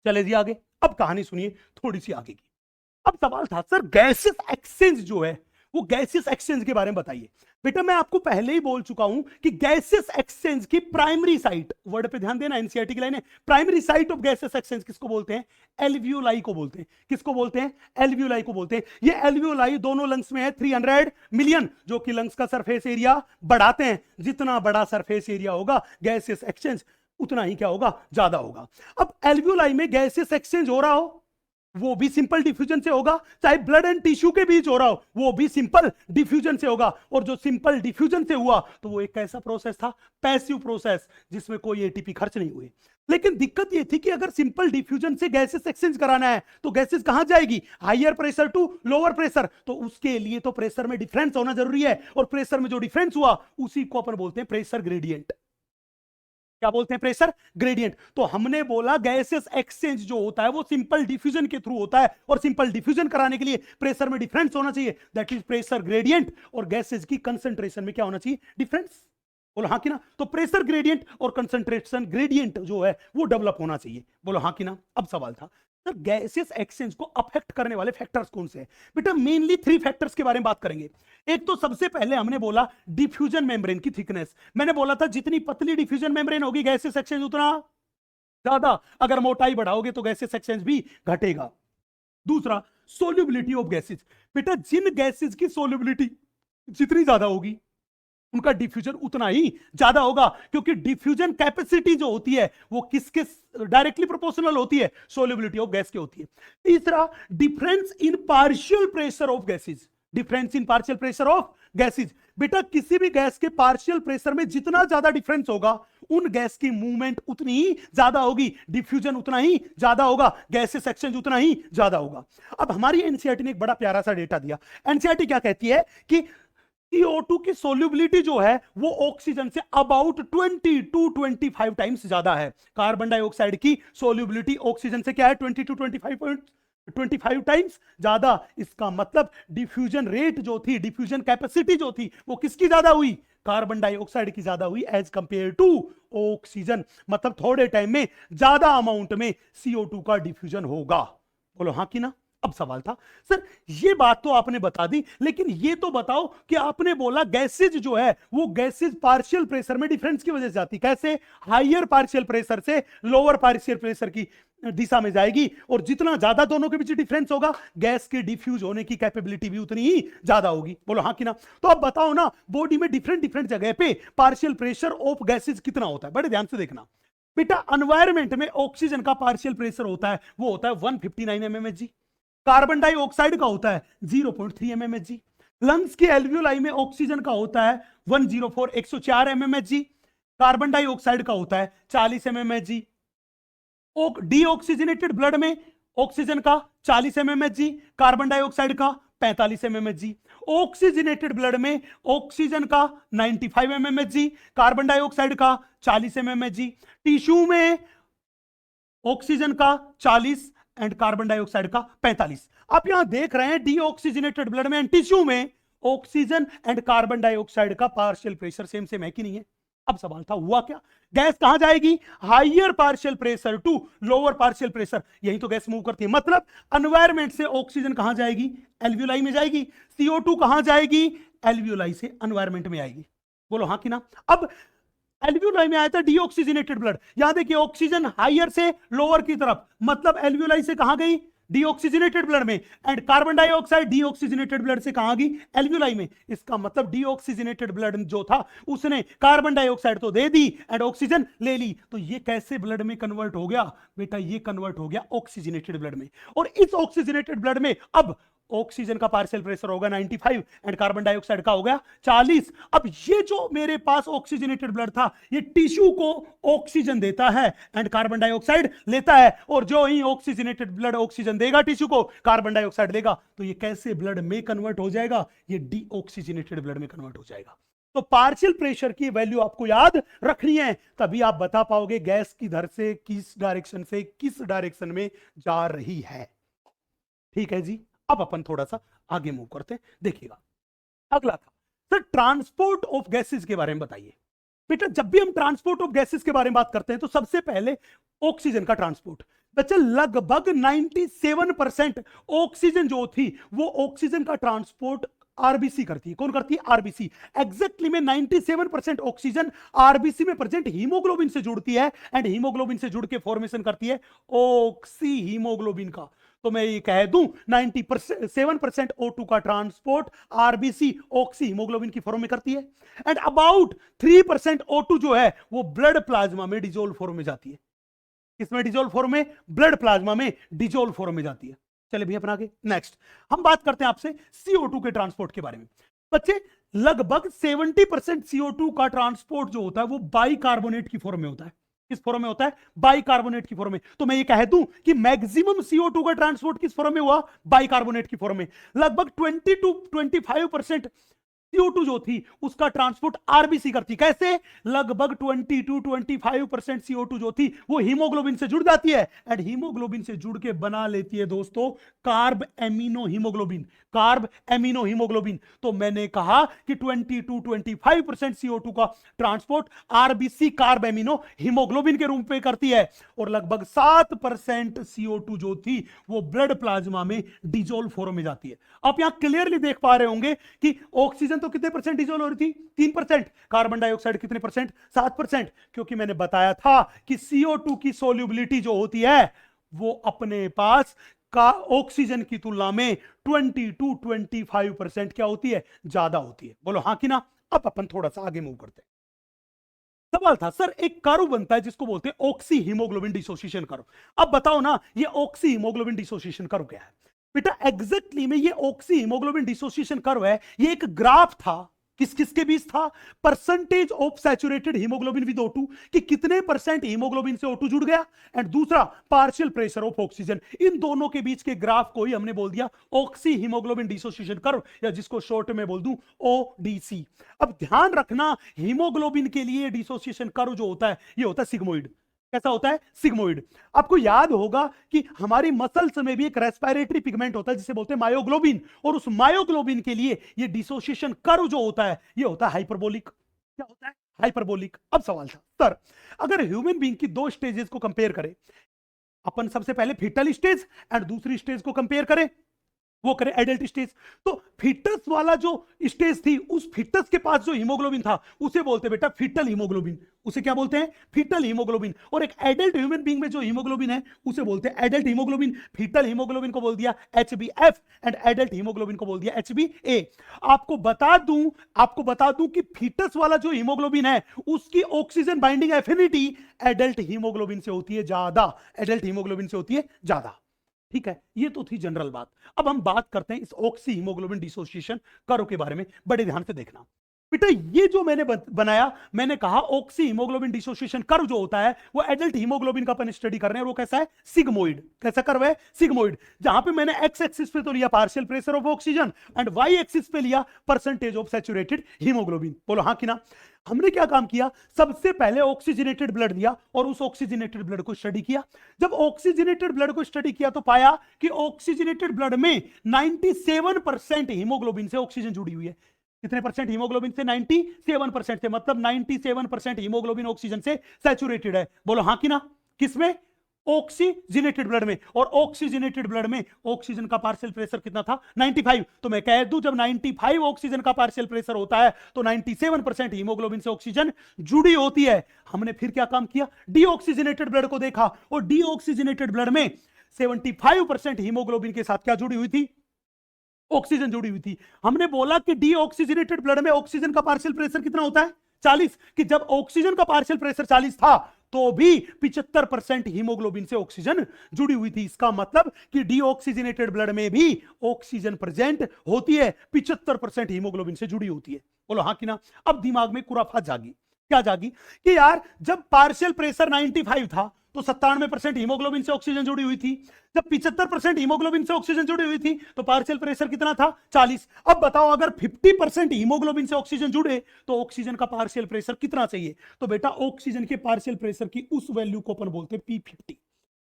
चले जी आगे, अब कहानी सुनिए थोड़ी सी आगे की। अब सवाल था सर गैसेस एक्सचेंज जो है वो गैसेस एक्सचेंज के बारे में बताइए। बेटा मैं आपको पहले ही बोल चुका हूं कि गैसेस एक्सचेंज की प्राइमरी साइट, वर्ड पे ध्यान देना, एनसीईआरटी की लाइन है, primary site of gases exchange किसको बोलते हैं, एल्वियोलाई को बोलते हैं। किसको बोलते हैं, एल्वियोलाई को बोलते हैं। ये एल्वियोलाई दोनों लंग्स में है, 300 मिलियन, जो कि लंग्स का सरफेस एरिया बढ़ाते हैं। जितना बड़ा सरफेस एरिया होगा गैसेस एक्सचेंज उतना ही क्या होगा, ज्यादा होगा। अब एल्वियोलाई में गैसेस एक्सचेंज हो रहा हो वो भी सिंपल डिफ्यूजन से होगा, चाहे ब्लड एंड टिश्यू के बीच हो रहा हो वो भी सिंपल डिफ्यूजन से होगा। और जो सिंपल डिफ्यूजन से हुआ तो वो एक कैसा प्रोसेस था, पैसिव प्रोसेस, जिसमें कोई एटीपी खर्च नहीं हुए। लेकिन दिक्कत ये थी कि अगर सिंपल डिफ्यूजन से गैसेस एक्सचेंज कराना है तो गैसेस कहां जाएगी, higher pressure to lower pressure. तो उसके लिए तो प्रेशर में डिफरेंस होना जरूरी है, और प्रेशर में जो डिफरेंस हुआ उसी को अपन बोलते हैं प्रेशर ग्रेडियंट। क्या बोलते हैं, प्रेशर ग्रेडियंट। तो हमने बोला गैसेस एक्सचेंज जो होता है वो सिंपल डिफ्यूजन के थ्रू होता है, और सिंपल डिफ्यूजन कराने के लिए प्रेशर में डिफरेंस होना चाहिए, दैट इज प्रेशर ग्रेडियंट। और गैसेस की कंसंट्रेशन में क्या होना चाहिए, डिफरेंस। बोलो हाँ कि ना। तो प्रेशर ग्रेडियंट और कंसंट्रेशन ग्रेडियंट जो है वो डेवलप होना चाहिए। बोलो हाँ कि ना। अब सवाल था सर गैसेस एक्सचेंज को अफेक्ट करने वाले फैक्टर्स कौन से हैं। बेटा मेनली 3 फैक्टर्स के बारे में बात करेंगे। एक तो सबसे पहले हमने बोला डिफ्यूजन मेम्ब्रेन की थिकनेस। मैंने बोला था जितनी पतली डिफ्यूजन मेम्ब्रेन होगी गैसेस एक्सचेंज उतना ज्यादा, अगर मोटाई बढ़ाओगे तो गैसेस एक्सचेंज भी घटेगा। दूसरा सोल्यूबिलिटी ऑफ गैसेस। बेटा जिन गैसेस की सोल्यूबिलिटी जितनी ज्यादा होगी उनका डिफ्यूजन उतना ही ज्यादा होगा, क्योंकि डिफ्यूजन कैपेसिटी जो होती है वो किसके डायरेक्टली प्रोपोर्शनल होती है, सोल्यूबिलिटी ऑफ गैस की होती है। तीसरा difference in partial pressure of gases. Difference in partial pressure of gases. बेटा किसी भी गैस के पार्शियल प्रेशर में जितना ज्यादा डिफरेंस होगा उन गैस की मूवमेंट उतनी ही ज्यादा होगी, डिफ्यूजन उतना ही ज्यादा होगा, गैसेस एक्सचेंज उतना ही ज्यादा होगा। अब हमारी एनसीईआरटी ने एक बड़ा प्यारा सा डेटा दिया। एनसीईआरटी क्या कहती है कि CO2 की सोल्यूबिलिटी जो है वो oxygen say about 20 to 25 times ज्यादा है। कार्बन डाइऑक्साइड की सोल्यूबिलिटी ऑक्सीजन से क्या है, 20 to 25 टाइम्स ज्यादा। इसका मतलब डिफ्यूजन रेट जो थी, डिफ्यूजन कैपेसिटी जो थी वो किसकी ज्यादा हुई, कार्बन डाइऑक्साइड की ज्यादा हुई एज कंपेयर टू ऑक्सीजन। मतलब थोड़े टाइम में ज्यादा अमाउंट में CO2 का डिफ्यूजन होगा। बोलो हाँ कि ना। अब सवाल था सर ये बात तो आपने बता दी, लेकिन ये तो बताओ कि आपने बोला गैसेज जो है वो गैसेज पार्शियल प्रेशर में डिफरेंस की वजह से जाती, कैसे, हायर पार्शियल प्रेशर से लोअर पार्शियल प्रेशर की दिशा में जाएगी, और जितना ज्यादा दोनों के बीच डिफरेंस होगा गैस के डिफ्यूज होने की कैपेबिलिटी भी उतनी ही ज्यादा होगी। बोलो हाँ कि ना। तो अब बताओ ना बॉडी में डिफरेंट डिफरेंट जगह पे पार्शियल प्रेशर ऑफ गैसेज कितना होता है, बड़े ध्यान से देखना बेटा। एनवायरमेंट में ऑक्सीजन का पार्शियल प्रेशर होता है वो होता है 159 mmHg, कार्बन डाइऑक्साइड का होता है 0.3 mmHg, लंग्स के एल्वियोलाई में ऑक्सीजन का होता है 104 104 mmHg, कार्बन डाइऑक्साइड का होता है 40 mmHg, डीऑक्सीजनेटेड ब्लड में ऑक्सीजन का 40 mmHg, कार्बन डाइऑक्साइड का 45 mmHg, ऑक्सीजनेटेड ब्लड में ऑक्सीजन का 95 mmHg, कार्बन डाइऑक्साइड का 40 mmHg, टिश्यू में ऑक्सीजन का 40 एंड कार्बन डाइऑक्साइड का 45। आप यहां देख रहे हैं डीऑक्सीजनेटेड ब्लड में एंड टिश्यू में ऑक्सीजन एंड कार्बन डाइऑक्साइड का पार्शियल प्रेशर सेम सेम है कि नहीं है। अब सवाल था हुआ क्या, गैस कहां जाएगी, higher partial pressure to lower partial pressure, यही तो गैस मूव करती है। मतलब एनवायरमेंट से ऑक्सीजन कहां जाएगी, एल्वियोलाई में जाएगी। CO2 कहां जाएगी, एल्वियोलाई से एनवायरमेंट में आएगी। बोलो हाँ कि ना। अब एल्वियोलाई में आया था डीऑक्सीजनेटेड ब्लड, यहां देखिए ऑक्सीजन हाइयर से लोअर की तरफ, मतलब एल्वियोलाई से कहां गई, डीऑक्सीजनेटेड ब्लड में, and carbon dioxide deoxygenated blood से कहां गई, एल्वियोलाई में। इसका मतलब डीऑक्सीजनेटेड ब्लड जो था उसने कार्बन डाइऑक्साइड तो दे दी एंड ऑक्सीजन ले ली। तो ये कैसे ब्लड में कन्वर्ट हो गया बेटा, ये कन्वर्ट हो गया ऑक्सीजनेटेड ब्लड में। और इस ऑक्सीजनेटेड ब्लड में अब ऑक्सीजन का पार्शियल प्रेशर होगा 95 एंड कार्बन डाइऑक्साइड का हो गया 40। अब ये जो मेरे पास ऑक्सीजनेटेड ब्लड था ये टिश्यू को ऑक्सीजन देता है एंड कार्बन डाइऑक्साइड लेता है, और जो ही ऑक्सीजनेटेड ब्लड ऑक्सीजन देगा टिश्यू को, कार्बन डाइऑक्साइड लेगा, तो ये कैसे ब्लड में कन्वर्ट हो जाएगा, ये डीऑक्सीजनेटेड ब्लड में कन्वर्ट हो जाएगा। तो पार्शियल प्रेशर की वैल्यू आपको याद रखनी है, तभी आप बता पाओगे गैस की धर से किस डायरेक्शन से किस डायरेक्शन में जा रही है। ठीक है जी, अब अपन थोड़ा सा आगे मूव करते हैं। देखिएगा अगला था सर ट्रांसपोर्ट ऑफ गैसेस के बारे में बताइए। बेटा जब भी हम ट्रांसपोर्ट ऑफ गैसेस के बारे में बात करते हैं तो सबसे पहले ऑक्सीजन का ट्रांसपोर्ट। बच्चे लगभग 97% ऑक्सीजन जो थी वो ऑक्सीजन का ट्रांसपोर्ट आरबीसी करती है। कौन करती है, आरबीसी। एग्जैक्टली में 97% ऑक्सीजन आरबीसी में प्रेजेंट हीमोग्लोबिन से जुड़ती है एंड हीमोग्लोबिन से जुड़ के फॉर्मेशन करती है ऑक्सी हीमोग्लोबिन का। तो मैं ये कह दूं 97% O2 का ट्रांसपोर्ट आरबीसी ऑक्सी हीमोग्लोबिन की फॉर्म में करती है एंड अबाउट 3% O2 जो है वो ब्लड प्लाज्मा में डिजोल्व फॉर्म में जाती है। किसमें डिजोल्व फॉर्म में, ब्लड प्लाज्मा में डिजोल्व फॉर्म में जाती है। चलिए भैया अपना आगे नेक्स्ट हम बात करते हैं आपसे CO2 के ट्रांसपोर्ट के बारे में। बच्चे लगभग 70% CO2 का ट्रांसपोर्ट जो होता है वो बाइकार्बोनेट की फॉर्म में होता है। किस फॉर्म में होता है, बाइकार्बोनेट की फॉर्म में। तो मैं ये कह दूं कि मैक्सिमम CO2 का ट्रांसपोर्ट किस फॉर्म में हुआ, बाइकार्बोनेट की फॉर्म में। लगभग 20 to 25% CO2 जो थी उसका ट्रांसपोर्ट आरबीसी करती। कैसे, लगभग 20 to 25% CO2 जो थी वो हीमोग्लोबिन से जुड़ जाती है एंड हीमोग्लोबिन से जुड़ के बना लेती है दोस्तों carb amino haemoglobin. Carb amino haemoglobin. तो मैंने कहा कि 20 to 25% CO2 का transport RBC carb amino haemoglobin के रूप में करती है और लगभग 7% CO2 जो थी वो ब्लड प्लाज्मा में डिजोल्व फॉर्म में जाती है। आप यहां क्लियरली देख पा रहे होंगे कि ऑक्सीजन तो कितने परसेंट डिजोल्व हो रही थी, 3%। कार्बन डाइऑक्साइड कितने परसेंट, 7%। क्योंकि मैंने बताया था कि CO2 की सोल्यूबिलिटी जो होती है वो अपने पास का ऑक्सीजन की तुलना में 20 to 25% क्या होती है, ज्यादा होती है। बोलो हाँ कि ना। अब अपन थोड़ा सा आगे मूव करते हैं। सवाल था सर एक कर्व बनता है जिसको बोलते हैं ऑक्सी हीमोग्लोबिन डिसोसिएशन कर्व। अब बताओ ना ये ऑक्सी हीमोग्लोबिन डिसोसिएशन कर्व क्या है। बेटा एग्जैक्टली में ये ऑक्सी हीमोग्लोबिन डिसोसिएशन कर्व है, ये एक ग्राफ था। किस किस के बीच था, percentage of saturated haemoglobin with O2 कि कितने परसेंट हीमोग्लोबिन से O2 जुड़ गया एंड दूसरा पार्शियल प्रेशर ऑफ ऑक्सीजन। इन दोनों के बीच के ग्राफ को ही हमने बोल दिया ऑक्सी हीमोग्लोबिन डिसोसिएशन कर्व या जिसको शॉर्ट में बोल दूं ODC। अब ध्यान रखना हीमोग्लोबिन के लिए डिसोसिएशन कर्व जो होता है ये होता है सिग्मोइड। कैसा होता है, सिग्मोइड। आपको याद होगा कि हमारी मसल्स में भी एक रेस्पिरेटरी पिगमेंट होता है जिसे बोलते हैं मायोग्लोबिन, और उस मायोग्लोबिन के लिए ये डिसोसिएशन कर्व जो होता है ये होता है हाइपरबोलिक। क्या होता है, हाइपरबोलिक। अब सवाल था सर अगर ह्यूमन बीइंग की दो स्टेजेस को कंपेयर करें, अपन सबसे पहले फीटल स्टेज एंड दूसरी स्टेज को कंपेयर करें, वो करें एडल्ट स्टेज। तो फीटस वाला जो स्टेज थी उस फीटस के पास जो हीमोग्लोबिन था उसे बोलते बेटा फीटल हीमोग्लोबिन। उसे क्या बोलते हैं, फीटल हीमोग्लोबिन। और एक एडल्ट ह्यूमन बीइंग में जो हीमोग्लोबिन है उसे बोलते हैं एडल्ट हीमोग्लोबिन। फीटल हीमोग्लोबिन को बोल दिया HbF एंड एडल्ट हीमोग्लोबिन को बोल दिया HbA। आपको बता दूं कि फीटस वाला जो हीमोग्लोबिन है उसकी oxygen binding affinity adult haemoglobin से होती है ज्यादा, एडल्ट हीमोग्लोबिन से होती है ज्यादा। ठीक है, ये तो थी जनरल बात। अब हम बात करते हैं इस ऑक्सी हीमोग्लोबिन डिसोसिएशन कर्व के बारे में, बड़े ध्यान से देखना। बेटा ये जो मैंने बनाया, मैंने कहा ऑक्सी हीमोग्लोबिन डिसोसिएशन कर्व जो होता है वो एडल्ट हीमोग्लोबिन का अपन स्टडी कर रहे हैं, और वो कैसा है, सिग्मोइड। कैसा कर्व है, सिग्मोइड। जहां पे मैंने एक्स एक्सिस पे तो लिया partial pressure of oxygen and Y axis पे लिया परसेंटेज ऑफ सैचुरेटेड हीमोग्लोबिन। बोलो हाँ कि ना। हमने क्या काम किया, सबसे पहले ऑक्सीजनेटेड ब्लड दिया और उस ऑक्सीजनेटेड ब्लड को स्टडी किया। जब ऑक्सीजनेटेड ब्लड को स्टडी किया तो पाया कि ऑक्सीजनेटेड ब्लड में 97% हीमोग्लोबिन से ऑक्सीजन जुड़ी हुई है। कितने परसेंट हीमोग्लोबिन से, 97% से, मतलब 97% हीमोग्लोबिन ऑक्सीजन से सैचुरेटेड है। बोलो हाँ कि ना। किसमें, ऑक्सीजनेटेड ब्लड में। और ऑक्सीजनेटेड ब्लड में ऑक्सीजन का पार्शियल प्रेशर कितना था, 95। तो मैं कह दूं जब 95 ऑक्सीजन का पार्शियल प्रेशर होता है तो 97% हीमोग्लोबिन से ऑक्सीजन जुड़ी होती है। हमने फिर क्या काम किया, डीऑक्सीजनेटेड ब्लड को देखा और डीऑक्सीजनेटेड ब्लड में 75% हीमोग्लोबिन के साथ क्या जुड़ी हुई थी, ऑक्सीजन जुड़ी हुई थी। हमने बोला कि डीऑक्सीजनेटेड ब्लड में ऑक्सीजन का पार्शियल प्रेशर कितना होता है, 40। कि जब ऑक्सीजन का पार्शियल प्रेशर 40 था तो भी 75% हीमोग्लोबिन से ऑक्सीजन जुड़ी हुई थी। इसका मतलब कि डीऑक्सीजनेटेड ब्लड में भी ऑक्सीजन प्रेजेंट होती है, 75% हीमोग्लोबिन से जुड़ी होती है। बोलो हाँ कि ना। अब दिमाग में कुराफात जागी। क्या जागी, कि यार जब पार्शियल प्रेशर 95 था तो 97% हीमोग्लोबिन से ऑक्सीजन जुड़ी हुई थी। जब 75% हीमोग्लोबिन से ऑक्सीजन जुड़ी हुई थी तो पार्शियल प्रेशर कितना था, 40। अब बताओ अगर 50% हीमोग्लोबिन से ऑक्सीजन जुड़े तो ऑक्सीजन का पार्शियल प्रेशर कितना चाहिए। तो बेटा ऑक्सीजन के पार्शियल प्रेशर की उस वैल्यू को अपन बोलते हैं P50।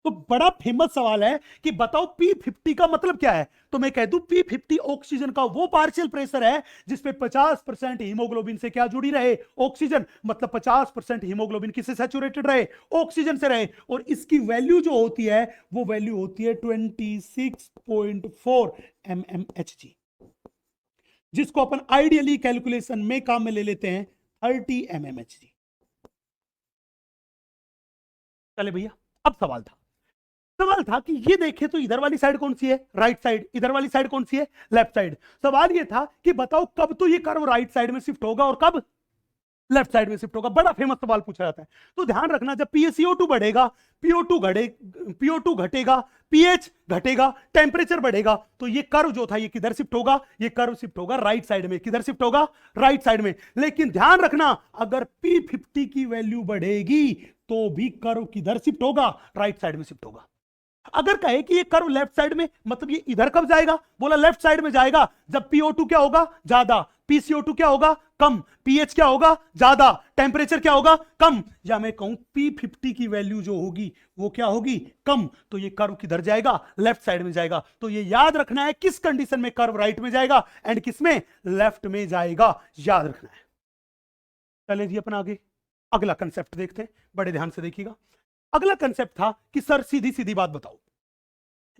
तो बड़ा फेमस सवाल है कि बताओ P50 का मतलब क्या है। तो मैं कह दूं P50 ऑक्सीजन का वो पार्शियल प्रेशर है जिसपे 50% हीमोग्लोबिन से क्या जुड़ी रहे, ऑक्सीजन। मतलब 50% हीमोग्लोबिन किससे सैचुरेटेड रहे, ऑक्सीजन से रहे। और इसकी वैल्यू जो होती है वो वैल्यू होती है 26.4 mmHg, जिसको अपन आइडियली कैलकुलेशन में काम में ले लेते हैं 30 mmHg। चले भैया, अब सवाल था कि ये देखें तो इधर वाली साइड कौन सी है, राइट साइड। इधर वाली साइड कौन सी है, लेफ्ट साइड। सवाल ये था कि बताओ कब तो ये कर्व राइट साइड में शिफ्ट होगा और कब लेफ्ट साइड में शिफ्ट होगा। बड़ा फेमस सवाल पूछा जाता है। तो ध्यान रखना, जब PaCO2 बढ़ेगा, PO2 घटेगा, pH घटेगा, टेम्परेचर बढ़ेगा, तो ये कर्व जो था ये किधर शिफ्ट होगा, ये कर्व शिफ्ट होगा राइट साइड में। किधर शिफ्ट होगा, राइट साइड में। लेकिन ध्यान रखना अगर P50 की वैल्यू बढ़ेगी तो भी कर्व किधर शिफ्ट होगा, राइट साइड में शिफ्ट होगा। अगर कहे कि ये कर्व लेफ्ट साइड में, मतलब ये इधर कब जाएगा, बोला लेफ्ट साइड में जाएगा जब PO2 क्या होगा, ज्यादा, PCO2 क्या होगा, कम, pH क्या होगा, ज्यादा, टेम्परेचर क्या होगा, कम। या मैं कहूं P50 की वैल्यू जो होगी वो क्या होगी, कम। तो ये कर्व किधर जाएगा, लेफ्ट साइड में जाएगा। तो ये याद रखना है किस कंडीशन में कर्व राइट में जाएगा एंड किस में, लेफ्ट में जाएगा, याद रखना है। चले जी अपन आगे अगला कंसेप्ट देखते हैं, बड़े ध्यान से देखिएगा। अगला कंसेप्ट था कि सर सीधी सीधी बात बताओ,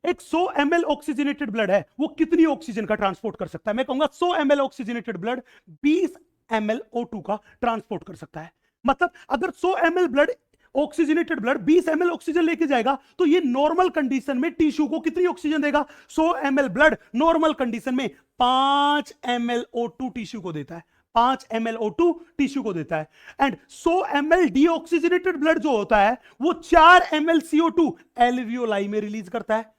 एक 100 ml ऑक्सीजनेटेड ब्लड है वो कितनी ऑक्सीजन का ट्रांसपोर्ट कर सकता है। मैं कहूंगा 100 ml oxygenated blood 20 ml O2 का ट्रांसपोर्ट कर सकता है। मतलब अगर 100 ml blood oxygenated blood 20 ml oxygen लेके जाएगा तो ये नॉर्मल कंडीशन में टिश्यू को कितनी ऑक्सीजन देगा, 100 ml ब्लड नॉर्मल कंडीशन में 5 ml O2 टिश्यू को देता है, 5 ml O2 टिश्यू को देता है। एंड 100 ml डीऑक्सीजनेटेड ब्लड जो होता है वो 4 ml CO2 एल्वियोलाई में रिलीज करता है।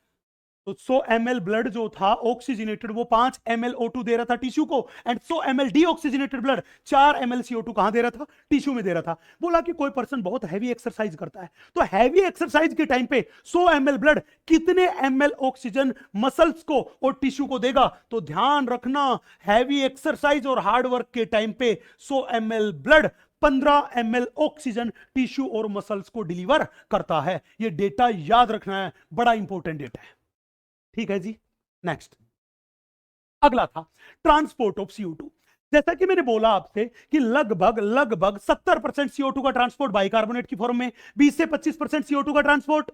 तो 100 ml ब्लड जो था ऑक्सीजनेटेड वो 5 ml O2 दे रहा था टिश्यू को, and 100 ml deoxygenated blood 4 ml CO2 कहां दे रहा था, टिश्यू में दे रहा था। बोला कि कोई पर्सन बहुत हैवी एक्सरसाइज करता है तो हैवी एक्सरसाइज के टाइम पे 100 ml ब्लड कितने ml ऑक्सीजन मसल्स को और टिश्यू को देगा। तो ध्यान रखना हैवी एक्सरसाइज और हार्ड वर्क के टाइम पे 100 ml blood 15 ml oxygen tissue और मसल्स को डिलीवर करता है। यह डेटा याद रखना है, बड़ा इंपॉर्टेंट डेटा है। ठीक है जी, नेक्स्ट अगला था ट्रांसपोर्ट ऑफ CO2। जैसा कि मैंने बोला आपसे कि लगभग 70% CO2 का ट्रांसपोर्ट बाइकार्बोनेट की फॉर्म में, 20 से 25% CO2 का ट्रांसपोर्ट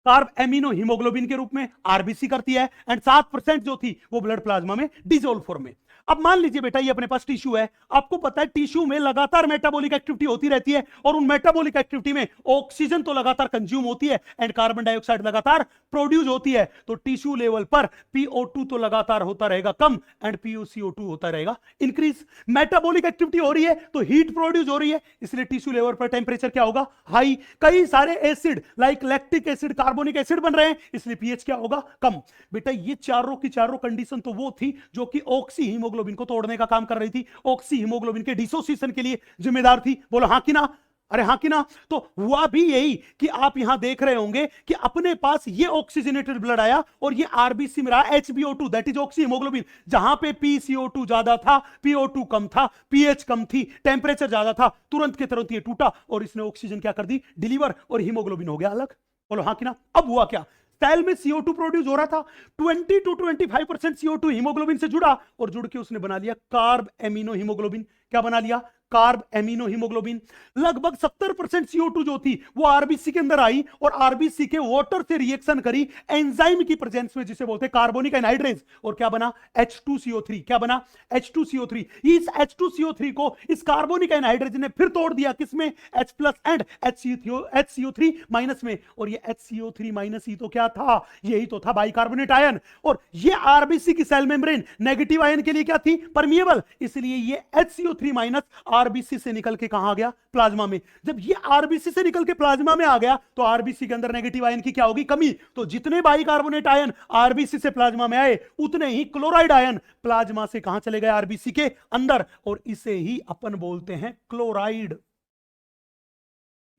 कार्ब एमिनो हीमोग्लोबिन के रूप में आरबीसी करती है, एंड 7% जो थी वो ब्लड प्लाज्मा में डिसॉल्व फॉर्म में। अब मान लीजिए बेटा ये अपने पास टिश्यू है, आपको पता है टिश्यू में लगातार मेटाबॉलिक एक्टिविटी होती रहती है और उन मेटाबॉलिक एक्टिविटी में ऑक्सीजन तो लगातार कंज्यूम होती है एंड कार्बन डाइऑक्साइड लगातार प्रोड्यूस होती है। तो टिश्यू लेवल पर PO2 तो लगातार होता रहेगा कम एंड PuCO2 होता रहेगा इंक्रीज। मेटाबॉलिक एक्टिविटी हो रही है तो हीट प्रोड्यूस हो रही है, इसलिए टिश्यू लेवल पर टेंपरेचर क्या होगा, हाई। कई सारे acid like lactic acid, carbonic acid बन रहे हैं, इसलिए pH क्या होगा, कम। बेटा ये चारों की चारों कंडीशन तो वो थी जो कि ऑक्सी हीमोग्लोबिन हीमोग्लोबिन को तोड़ने का काम कर रही थी, ऑक्सी हीमोग्लोबिन के डिसोसिएशन के लिए जिम्मेदार थी। बोलो हाँ कि ना? अरे हाँ कि ना? तो हुआ भी यही कि आप यहां देख रहे होंगे कि अपने पास ये ऑक्सीजनेटेड ब्लड आया और ये आरबीसी में रहा HbO2, that is oxy haemoglobin. जहां पे PCO2 ज्यादा था, PO2 कम था, पीएच कम थी, टेम्परेचर ज्यादा था, तुरंत के तुरंत ये टूटा और इसने ऑक्सीजन क्या कर दी? डिलीवर, और हीमोग्लोबिन हो गया अलग। बोलो हाँ कि ना? अब हुआ क्या? सेल में CO2 प्रोड्यूस हो रहा था, 20 to 25% CO2 हीमोग्लोबिन से जुड़ा और जुड़ के उसने बना लिया कार्ब एमिनो हीमोग्लोबिन। क्या बना लिया? Carb amino haemoglobin. लगभग 70% CO2 जो थी वो आरबीसी के अंदर आई और आरबीसी के वाटर से रिएक्शन करी एंजाइम की प्रेजेंस में, जिसे बोलते हैं कार्बोनिक एनहाइड्रेज, और क्या बना? H2CO3। क्या बना? H2CO3। इस H2CO3 को इस कार्बोनिक एनहाइड्रेज ने फिर तोड़ दिया, किसमें? H plus and HCO3 minus में। और ये HCO3 माइनस ही तो क्या था? यही तो था बाइकार्बोनेट आयन। और ये आरबीसी की सेल मेम्ब्रेन नेगेटिव आयन के लिए क्या थी? परमिएबल। इसलिए ये HCO3 माइनस आरबीसी से निकल के कहां गया? प्लाज्मा में। जब ये आरबीसी से निकल के प्लाज्मा में आ गया तो आरबीसी के अंदर नेगेटिव आयन की क्या होगी? कमी। तो जितने बाइकार्बोनेट आयन आरबीसी से प्लाज्मा में आए उतने ही क्लोराइड आयन प्लाज्मा से कहां चले गए? आरबीसी के अंदर। और इसे ही अपन बोलते हैं क्लोराइड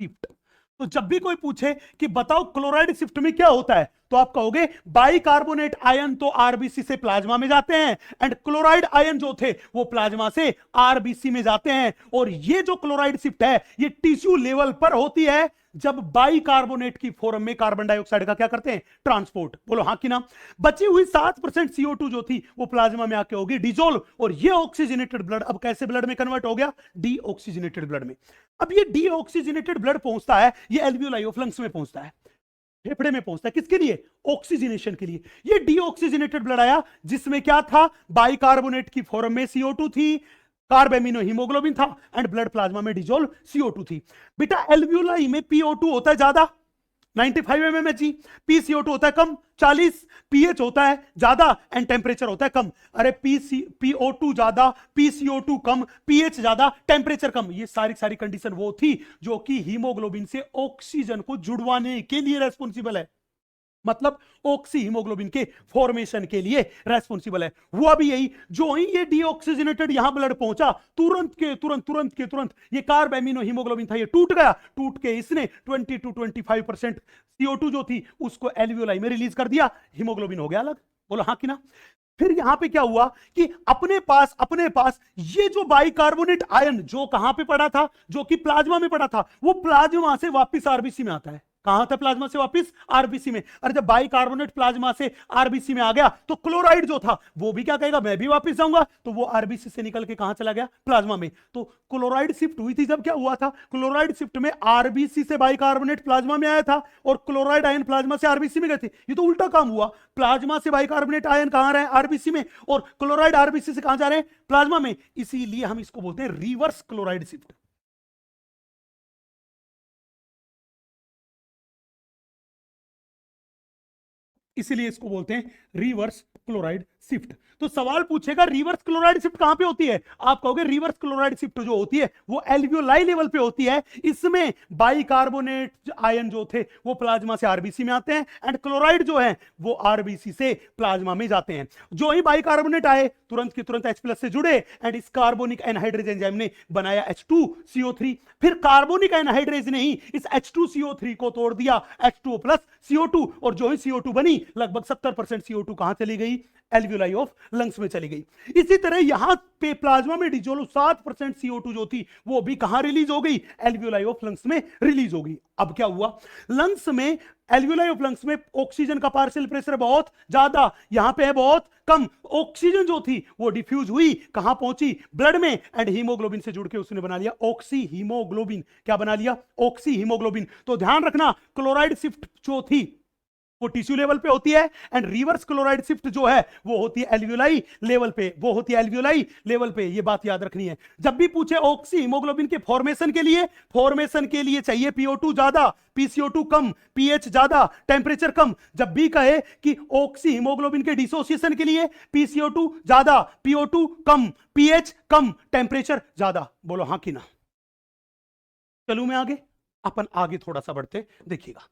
शिफ्ट। तो जब भी कोई पूछे कि बताओ क्लोराइड शिफ्ट में क्या होता है, तो आप कहोगे बाइकार्बोनेट आयन तो आरबीसी से प्लाज्मा में जाते हैं एंड क्लोराइड आयन जो थे वो प्लाज्मा से आरबीसी में जाते हैं। और ये जो क्लोराइड शिफ्ट है ये टिश्यू लेवल पर होती है जब बाइकार्बोनेट की फॉर्म में कार्बन डाइऑक्साइड का क्या करते हैं? ट्रांसपोर्ट। बोलो हाँ कि ना? बची हुई 7% CO2 जो थी वो प्लाज्मा में आके होगी डिजोल्व, और ये ऑक्सीजनेटेड ब्लड अब कैसे ब्लड में कन्वर्ट हो गया? डीऑक्सीजनेटेड ब्लड में। अब ये डीऑक्सीजनेटेड ब्लड पहुंचता है, ये एल्वियोलाई ऑफ लंग्स में पहुंचता है, फेफड़े में पहुंचता है। किसके लिए? ऑक्सीजनेशन के लिए। ये डीऑक्सीजनेटेड ब्लड आया जिसमें क्या था? बाइकार्बोनेट की फॉर्म में CO2 थी, कार्ब एमिनो हीमोग्लोबिन था एंड ब्लड प्लाज्मा में डिजोल्व CO2 थी। बेटा एल्वियोलाई में PO2 होता है ज्यादा, 95 mmHg, PCO2 होता है कम, 40, pH होता है ज्यादा एंड टेम्परेचर होता है कम। अरे PO2 ज्यादा, PCO2 कम, pH ज्यादा, टेम्परेचर कम, ये सारी कंडीशन वो थी जो कि हीमोग्लोबिन से ऑक्सीजन को जुड़वाने के लिए रेस्पॉन्सिबल है, मतलब ऑक्सी हीमोग्लोबिन के फॉर्मेशन के लिए रेस्पॉन्सिबल है। हुआ भी यही, जो ही ये डीऑक्सीजनेटेड यहां ब्लड पहुंचा तुरंत ये कार्ब एमिनो हीमोग्लोबिन था ये टूट गया, टूट के इसने 20 to 25% CO2 जो थी उसको एल्वियोलाई में रिलीज कर दिया, हीमोग्लोबिन हो गया अलग। बोलो हाँ कि ना? फिर यहां पे क्या हुआ कि अपने पास ये जो बाइकार्बोनेट आयन जो कहां पे पड़ा था? जो कि प्लाज्मा में पड़ा था, वो प्लाज्मा से वापस आरबीसी में आता है। कहां था? प्लाज्मा से वापस आरबीसी में। अरे जब बाइकार्बोनेट प्लाज्मा से आरबीसी में आ गया तो क्लोराइड जो था वो भी क्या कहेगा? मैं भी वापस जाऊंगा। तो वो आरबीसी से निकल के कहां चला गया? प्लाज्मा में। तो क्लोराइड शिफ्ट हुई थी। जब क्या हुआ था? क्लोराइड शिफ्ट में आरबीसी से बाइकार्बोनेट प्लाज्मा में आया था और क्लोराइड आयन प्लाज्मा से आरबीसी में गए थे। ये तो उल्टा काम हुआ, प्लाज्मा से बाइकार्बोनेट आयन कहां रहे? आरबीसी में, और क्लोराइड आरबीसी से कहां जा रहे हैं? प्लाज्मा में। इसीलिए हम इसको बोलते हैं रिवर्स क्लोराइड शिफ्ट। इसीलिए इसको बोलते हैं रिवर्स क्लोराइड शिफ्ट। तो सवाल पूछेगा रिवर्स क्लोराइड शिफ्ट कहां पे होती है? आप कहोगे रिवर्स क्लोराइड शिफ्ट जो होती है वो एल्वियोलाई लेवल पे होती है। इसमें बाइकार्बोनेट आयन जो थे वो प्लाज्मा से आरबीसी में आते हैं एंड क्लोराइड जो है वो आरबीसी से प्लाज्मा में जाते हैं। जो ही बाइकार्बोनेट आए तुरंत की तुरंत H+ से जुड़े एंड इस कार्बोनिक एनहाइड्रेज एंजाइम ने बनाया H2CO3। फिर कार्बोनिक एनहाइड्रेज ने ही इस H2CO3 को तोड़ दिया H2O+ CO2, और जो ही CO2 बनी लगभग 70% CO2 कहां चली गई? एल्वियोलाई ऑफ लंग्स में चली गई। इसी तरह यहां पे प्लाज्मा में डिजोल्व 7% CO2 जो थी वो भी कहां रिलीज हो गई? एल्वियोलाई ऑफ लंग्स में रिलीज हो गई। अब क्या हुआ? लंग्स में, एल्वियोलाई ऑफ लंग्स में ऑक्सीजन का पार्शियल प्रेशर बहुत ज्यादा, यहां पे है बहुत कम। ऑक्सीजन जो थी वो डिफ्यूज हुई, कहां पहुंची? ब्लड में, एंड हीमोग्लोबिन से जुड़ के उसने बना लिया ऑक्सी हीमोग्लोबिन। क्या बना लिया? Oxy haemoglobin. तो ध्यान रखना क्लोराइड शिफ्ट जो थी वो टिश्यू लेवल पे होती है एंड रिवर्स क्लोराइड शिफ्ट जो है वो होती है एल्वियोलाई लेवल पे, वो होती है एल्वियोलाई लेवल पे। ये बात याद रखनी है। जब भी पूछे ऑक्सी हीमोग्लोबिन के फॉर्मेशन के लिए चाहिए PO2 ज्यादा, PCO2 कम, pH ज्यादा, टेम्परेचर कम। जब भी कहे कि ऑक्सी हीमोग्लोबिन के डिसोसिएशन के लिए PCO2 ज्यादा, PO2 कम, pH कम, टेम्परेचर ज्यादा। बोलो हाँ कि ना? चलूं मैं आगे? अपन आगे थोड़ा सा बढ़ते, देखिएगा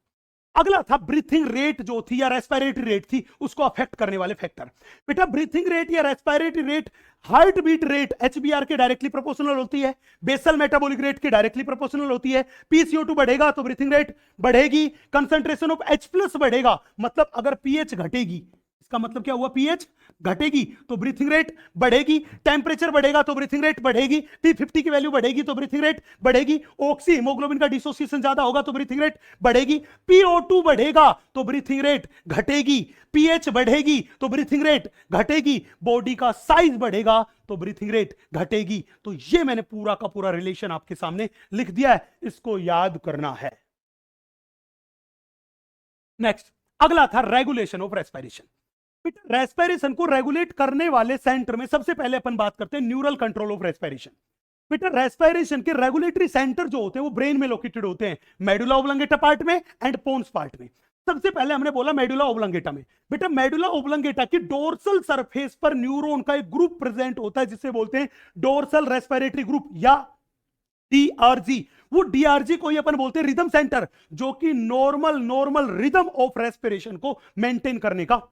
अगला था ब्रीथिंग रेट जो थी या रेस्पिरेटरी रेट थी, उसको अफेक्ट करने वाले फैक्टर। बेटा ब्रीथिंग रेट या respiratory rate heart beat rate HBR के डायरेक्टली प्रोपोर्शनल होती है, बेसल मेटाबॉलिक रेट के डायरेक्टली प्रोपोर्शनल होती है। पीसीओ2 बढ़ेगा तो ब्रीथिंग रेट बढ़ेगी, कंसंट्रेशन ऑफ H प्लस बढ़ेगा, मतलब अगर पीएच घटेगी, इसका मतलब क्या हुआ, पीएच घटेगी तो ब्रीथिंग रेट बढ़ेगी, टेम्परेचर बढ़ेगा तो ब्रीथिंग रेट बढ़ेगी, P50 की वैल्यू बढ़ेगी तो ब्रीथिंग रेट बढ़ेगी, ऑक्सी हीमोग्लोबिन का डिसोसिएशन ज्यादा होगा तो ब्रीथिंग रेट बढ़ेगी, PO2 बढ़ेगा तो ब्रीथिंग रेट घटेगी, पीएच बढ़ेगी तो ब्रीथिंग रेट घटेगी, बॉडी का साइज बढ़ेगा तो ब्रीथिंग रेट घटेगी। तो ये मैंने पूरा का पूरा रिलेशन आपके सामने लिख दिया है, इसको याद करना है। नेक्स्ट अगला था रेगुलेशन ऑफ रेस्पिरेशन। रेस्पिरेशन को रेगुलेट करने वाले सेंटर में सबसे पहले अपन बात करते हैं न्यूरल कंट्रोल ऑफ रेस्पिरेशन। बेटा रेस्पिरेशन के रेगुलेटरी सेंटर जो होते हैं वो ब्रेन में लोकेटेड होते हैं, मेडुला ओब्लंगेटा पार्ट में एंड पोन्स पार्ट में। सबसे पहले हमने बोला मेडुला ओब्लंगेटा में। बेटा मेडुला ओब्लंगेटा की डोर्सल सरफेस पर न्यूरॉन का एक ग्रुप प्रेजेंट होता है जिसे बोलते हैं डोर्सल रेस्पिरेटरी ग्रुप या डीआरजी। वो डीआरजी को ही अपन बोलते हैं रिदम सेंटर, जो कि नॉर्मल रिदम ऑफ रेस्पिरेशन को मेंटेन करने का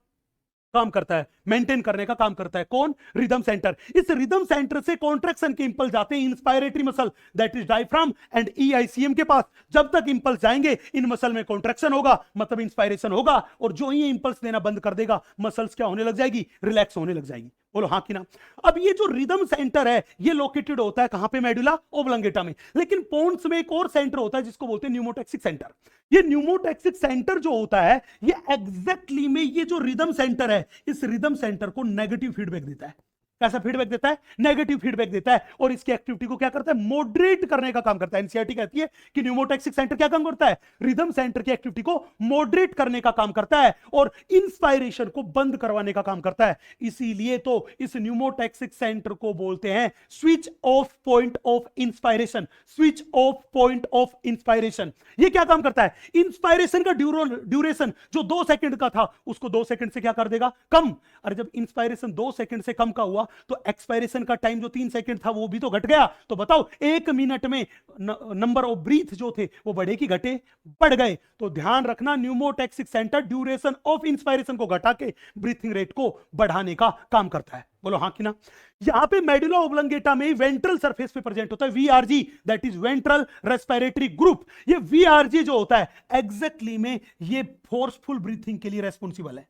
काम करता है, मेंटेन करने का काम करता है। कौन? Rhythm centre. इस रिदम सेंटर से कॉन्ट्रैक्शन के इंपल्स जाते हैं inspiratory muscle that is diaphragm and EICM के पास। जब तक इंपल्स जाएंगे इन मसल में कॉन्ट्रैक्शन होगा, मतलब इंस्पायरेशन होगा, और जो ही इंपल्स देना बंद कर देगा मसल्स क्या होने लग जाएगी, रिलैक्स होने लग जाएगी। बोलो हाँ कि ना। अब ये जो रिदम सेंटर है ये लोकेटेड होता है कहां पे, मेडुला ओब्लंगेटा में। लेकिन पोन्स में एक और सेंटर होता है जिसको बोलते हैं न्यूमोटैक्सिक सेंटर। ये न्यूमोटैक्सिक सेंटर जो होता है ये एग्जैक्टली में ये जो रिदम सेंटर है इस रिदम सेंटर को नेगेटिव फीडबैक देता है। कैसा फीडबैक देता है? नेगेटिव फीडबैक देता है, और इसकी एक्टिविटी को क्या करता है, मॉडरेट करने का काम करता है। एनसीईआरटी कहती है कि न्यूमोटैक्सिक सेंटर क्या काम करता है, रिदम सेंटर की एक्टिविटी को मॉडरेट करने का काम करता है और इंस्पायरेशन को बंद करवाने का काम करता है। इसीलिए तो इस न्यूमोटैक्सिक सेंटर को बोलते हैं switch off point of inspiration. Switch off point of inspiration ये क्या काम करता है, इंस्पायरेशन का ड्यूरेशन जो 2 सेकंड का था उसको 2 सेकंड से क्या कर देगा, कम। अरे जब इंस्पायरेशन 2 सेकंड से कम का हुआ तो एक्सपायरेशन का टाइम जो 3 सेकंड था वो भी तो घट गया। तो बताओ 1 मिनट में नंबर ऑफ ब्रीथ जो थे वो बढ़े कि घटे, बढ़ गए। तो ध्यान रखना pneumotaxic centre duration of inspiration को घटा के ब्रीथिंग रेट को बढ़ाने का काम करता है। बोलो हाँ कि ना। यहां पे मेडुला ओब्लंगेटा में वेंट्रल सरफेस पे प्रेजेंट होता है VRG, that is ventral respiratory group. ये वीआरजी जो होता है एग्जैक्टली में ये फोर्सफुल ब्रीथिंग के लिए रेस्पॉन्सिबल है।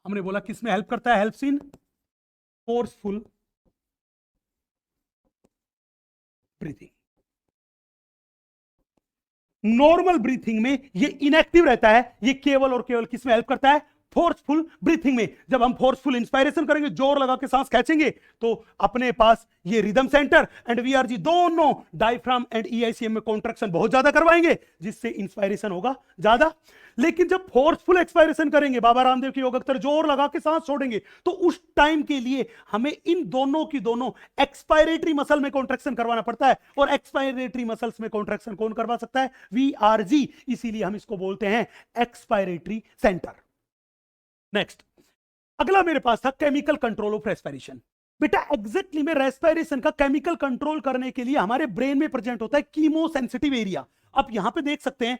हमने बोला किसमें हेल्प करता है, helps in forceful breathing. Normal breathing में ये इनएक्टिव रहता है, ये केवल और केवल किसमें हेल्प करता है, फोर्सफुल ब्रीथिंग में। जब हम फोर्सफुल इंस्पायरेशन करेंगे, जोर लगा के सांस खींचेंगे, तो अपने पास ये रिदम सेंटर एंड वीआरजी दोनों डायफ्राम एंड ईआईसीएम में कॉन्ट्रैक्शन बहुत ज्यादा करवाएंगे जिससे इंस्पायरेशन होगा ज्यादा। लेकिन जब फोर्सफुल एक्सपायरेशन करेंगे, बाबा रामदेव की योग अख्तर, जोर लगा के सांस छोड़ेंगे, तो उस टाइम के लिए हमें इन दोनों की दोनों एक्सपायरेटरी मसल में कॉन्ट्रैक्शन करवाना पड़ता है। और एक्सपायरेटरी मसल्स में कॉन्ट्रैक्शन कौन करवा सकता है, वीआरजी। इसीलिए हम इसको बोलते हैं एक्सपायरेटरी सेंटर। नेक्स्ट अगला मेरे पास था केमिकल कंट्रोल ऑफ रेस्पिरेशन। बेटा एग्जैक्टली में रेस्पिरेशन का केमिकल कंट्रोल करने के लिए हमारे ब्रेन में प्रेजेंट होता है कीमो सेंसिटिव एरिया। आप यहां पे देख सकते हैं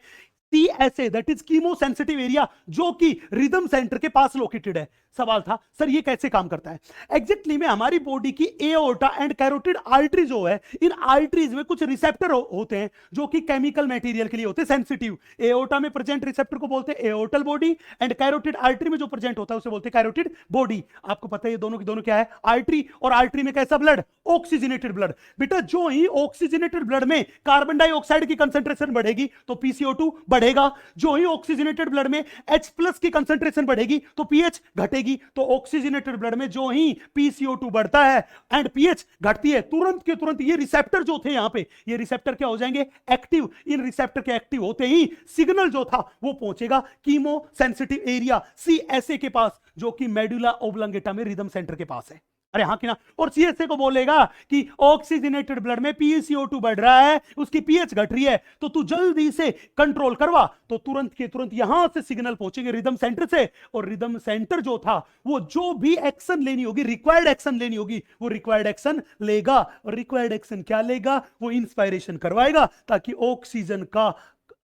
CSA that is chemo sensitive area, जो कि रिदम सेंटर के पास लोकेटेड है। सवाल था सर ये कैसे काम करता है। एग्जैक्टली में हमारी बॉडी की एओर्टा एंड कैरोटिड आर्टरी जो है, इन आर्टरीज में कुछ रिसेप्टर होते हैं जो कि केमिकल मटेरियल के लिए होते हैं सेंसिटिव। एओर्टा में प्रेजेंट रिसेप्टर को बोलते हैं एओर्टल बॉडी एंड कैरोटिड आर्टरी में जो प्रेजेंट होता है उसे बोलते हैं कैरोटिड बॉडी। आपको पता है ये दोनों की दोनों क्या है, आर्टरी। और आर्टरी में कैसा ब्लड, ऑक्सीजनेटेड ब्लड। बेटा जो ही ऑक्सीजनेटेड ब्लड में कार्बन डाइऑक्साइड की कंसंट्रेशन बढ़ेगी तो पीसीओ2 बढ़ेगा। जो ही ऑक्सीजनेटेड ब्लड में H+ की कंसंट्रेशन बढ़ेगी तो पीएच घटेगी। तो ऑक्सीजनेटेड ब्लड में जो ही पीसीओ2 बढ़ता है एंड पीएच घटती है, तुरंत के तुरंत ये रिसेप्टर जो थे यहां पे, ये रिसेप्टर क्या हो जाएंगे, एक्टिव। इन रिसेप्टर के एक्टिव होते ही सिग्नल जो था वो पहुंचेगा कीमो सेंसिटिव एरिया CSA के पास, जो कि मेडुला ओब्लंगेटा में रिदम सेंटर के पास है। अरे हाँ कि ना। और CSA को बोलेगा कि ऑक्सीजनेटेड ब्लड में पीसीओ2 बढ़ रहा है, उसकी पीएच घट रही है, तो तू जल्दी से कंट्रोल करवा। तो तुरंत के तुरंत यहां से सिग्नल पहुंचेंगे रिदम सेंटर से, और रिदम सेंटर जो था वो जो भी एक्शन लेनी होगी, रिक्वायर्ड एक्शन लेनी होगी, वो रिक्वायर्ड एक्शन लेगा। और रिक्वायर्ड एक्शन क्या लेगा, वो इंस्पायरेशन करवाएगा ताकि ऑक्सीजन का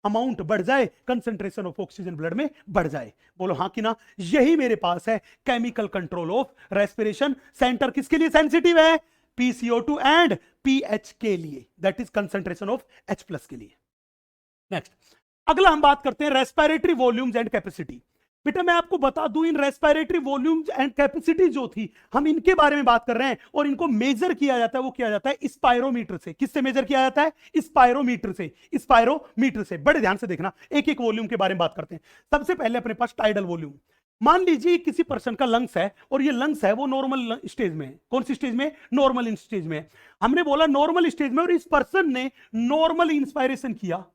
अमाउंट बढ़ जाए, कंसंट्रेशन ऑफ ऑक्सीजन ब्लड में बढ़ जाए। बोलो हाँ कि ना। यही मेरे पास है chemical control of respiration. Centre किसके लिए सेंसिटिव है? PCO2 एंड पीएच के लिए, that is concentration of H+ के लिए। नेक्स्ट, अगला हम बात करते हैं रेस्पिरेटरी वॉल्यूम्स एंड कैपेसिटी। बेटा मैं आपको बता दूं, इन रेस्पिरेटरी वॉल्यूम्स एंड कैपेसिटी जो थी, हम इनके बारे में बात कर रहे हैं, और इनको मेजर किया जाता है, वो किया जाता है स्पायरोमीटर से। किससे मेजर किया जाता है? स्पायरोमीटर से। स्पायरोमीटर से। बड़े ध्यान से देखना, एक एक वॉल्यूम के बारे में बात करते हैं। सबसे पहले अपने पास टाइडल वॉल्यूम। मान लीजिए किसी पर्सन का लंग्स है, और ये लंग्स है वो नॉर्मल स्टेज में है। कौन सी स्टेज में? नॉर्मल स्टेज में। हमने बोला नॉर्मल स्टेज में, और इस पर्सन ने नॉर्मल इंस्पायरेशन किया,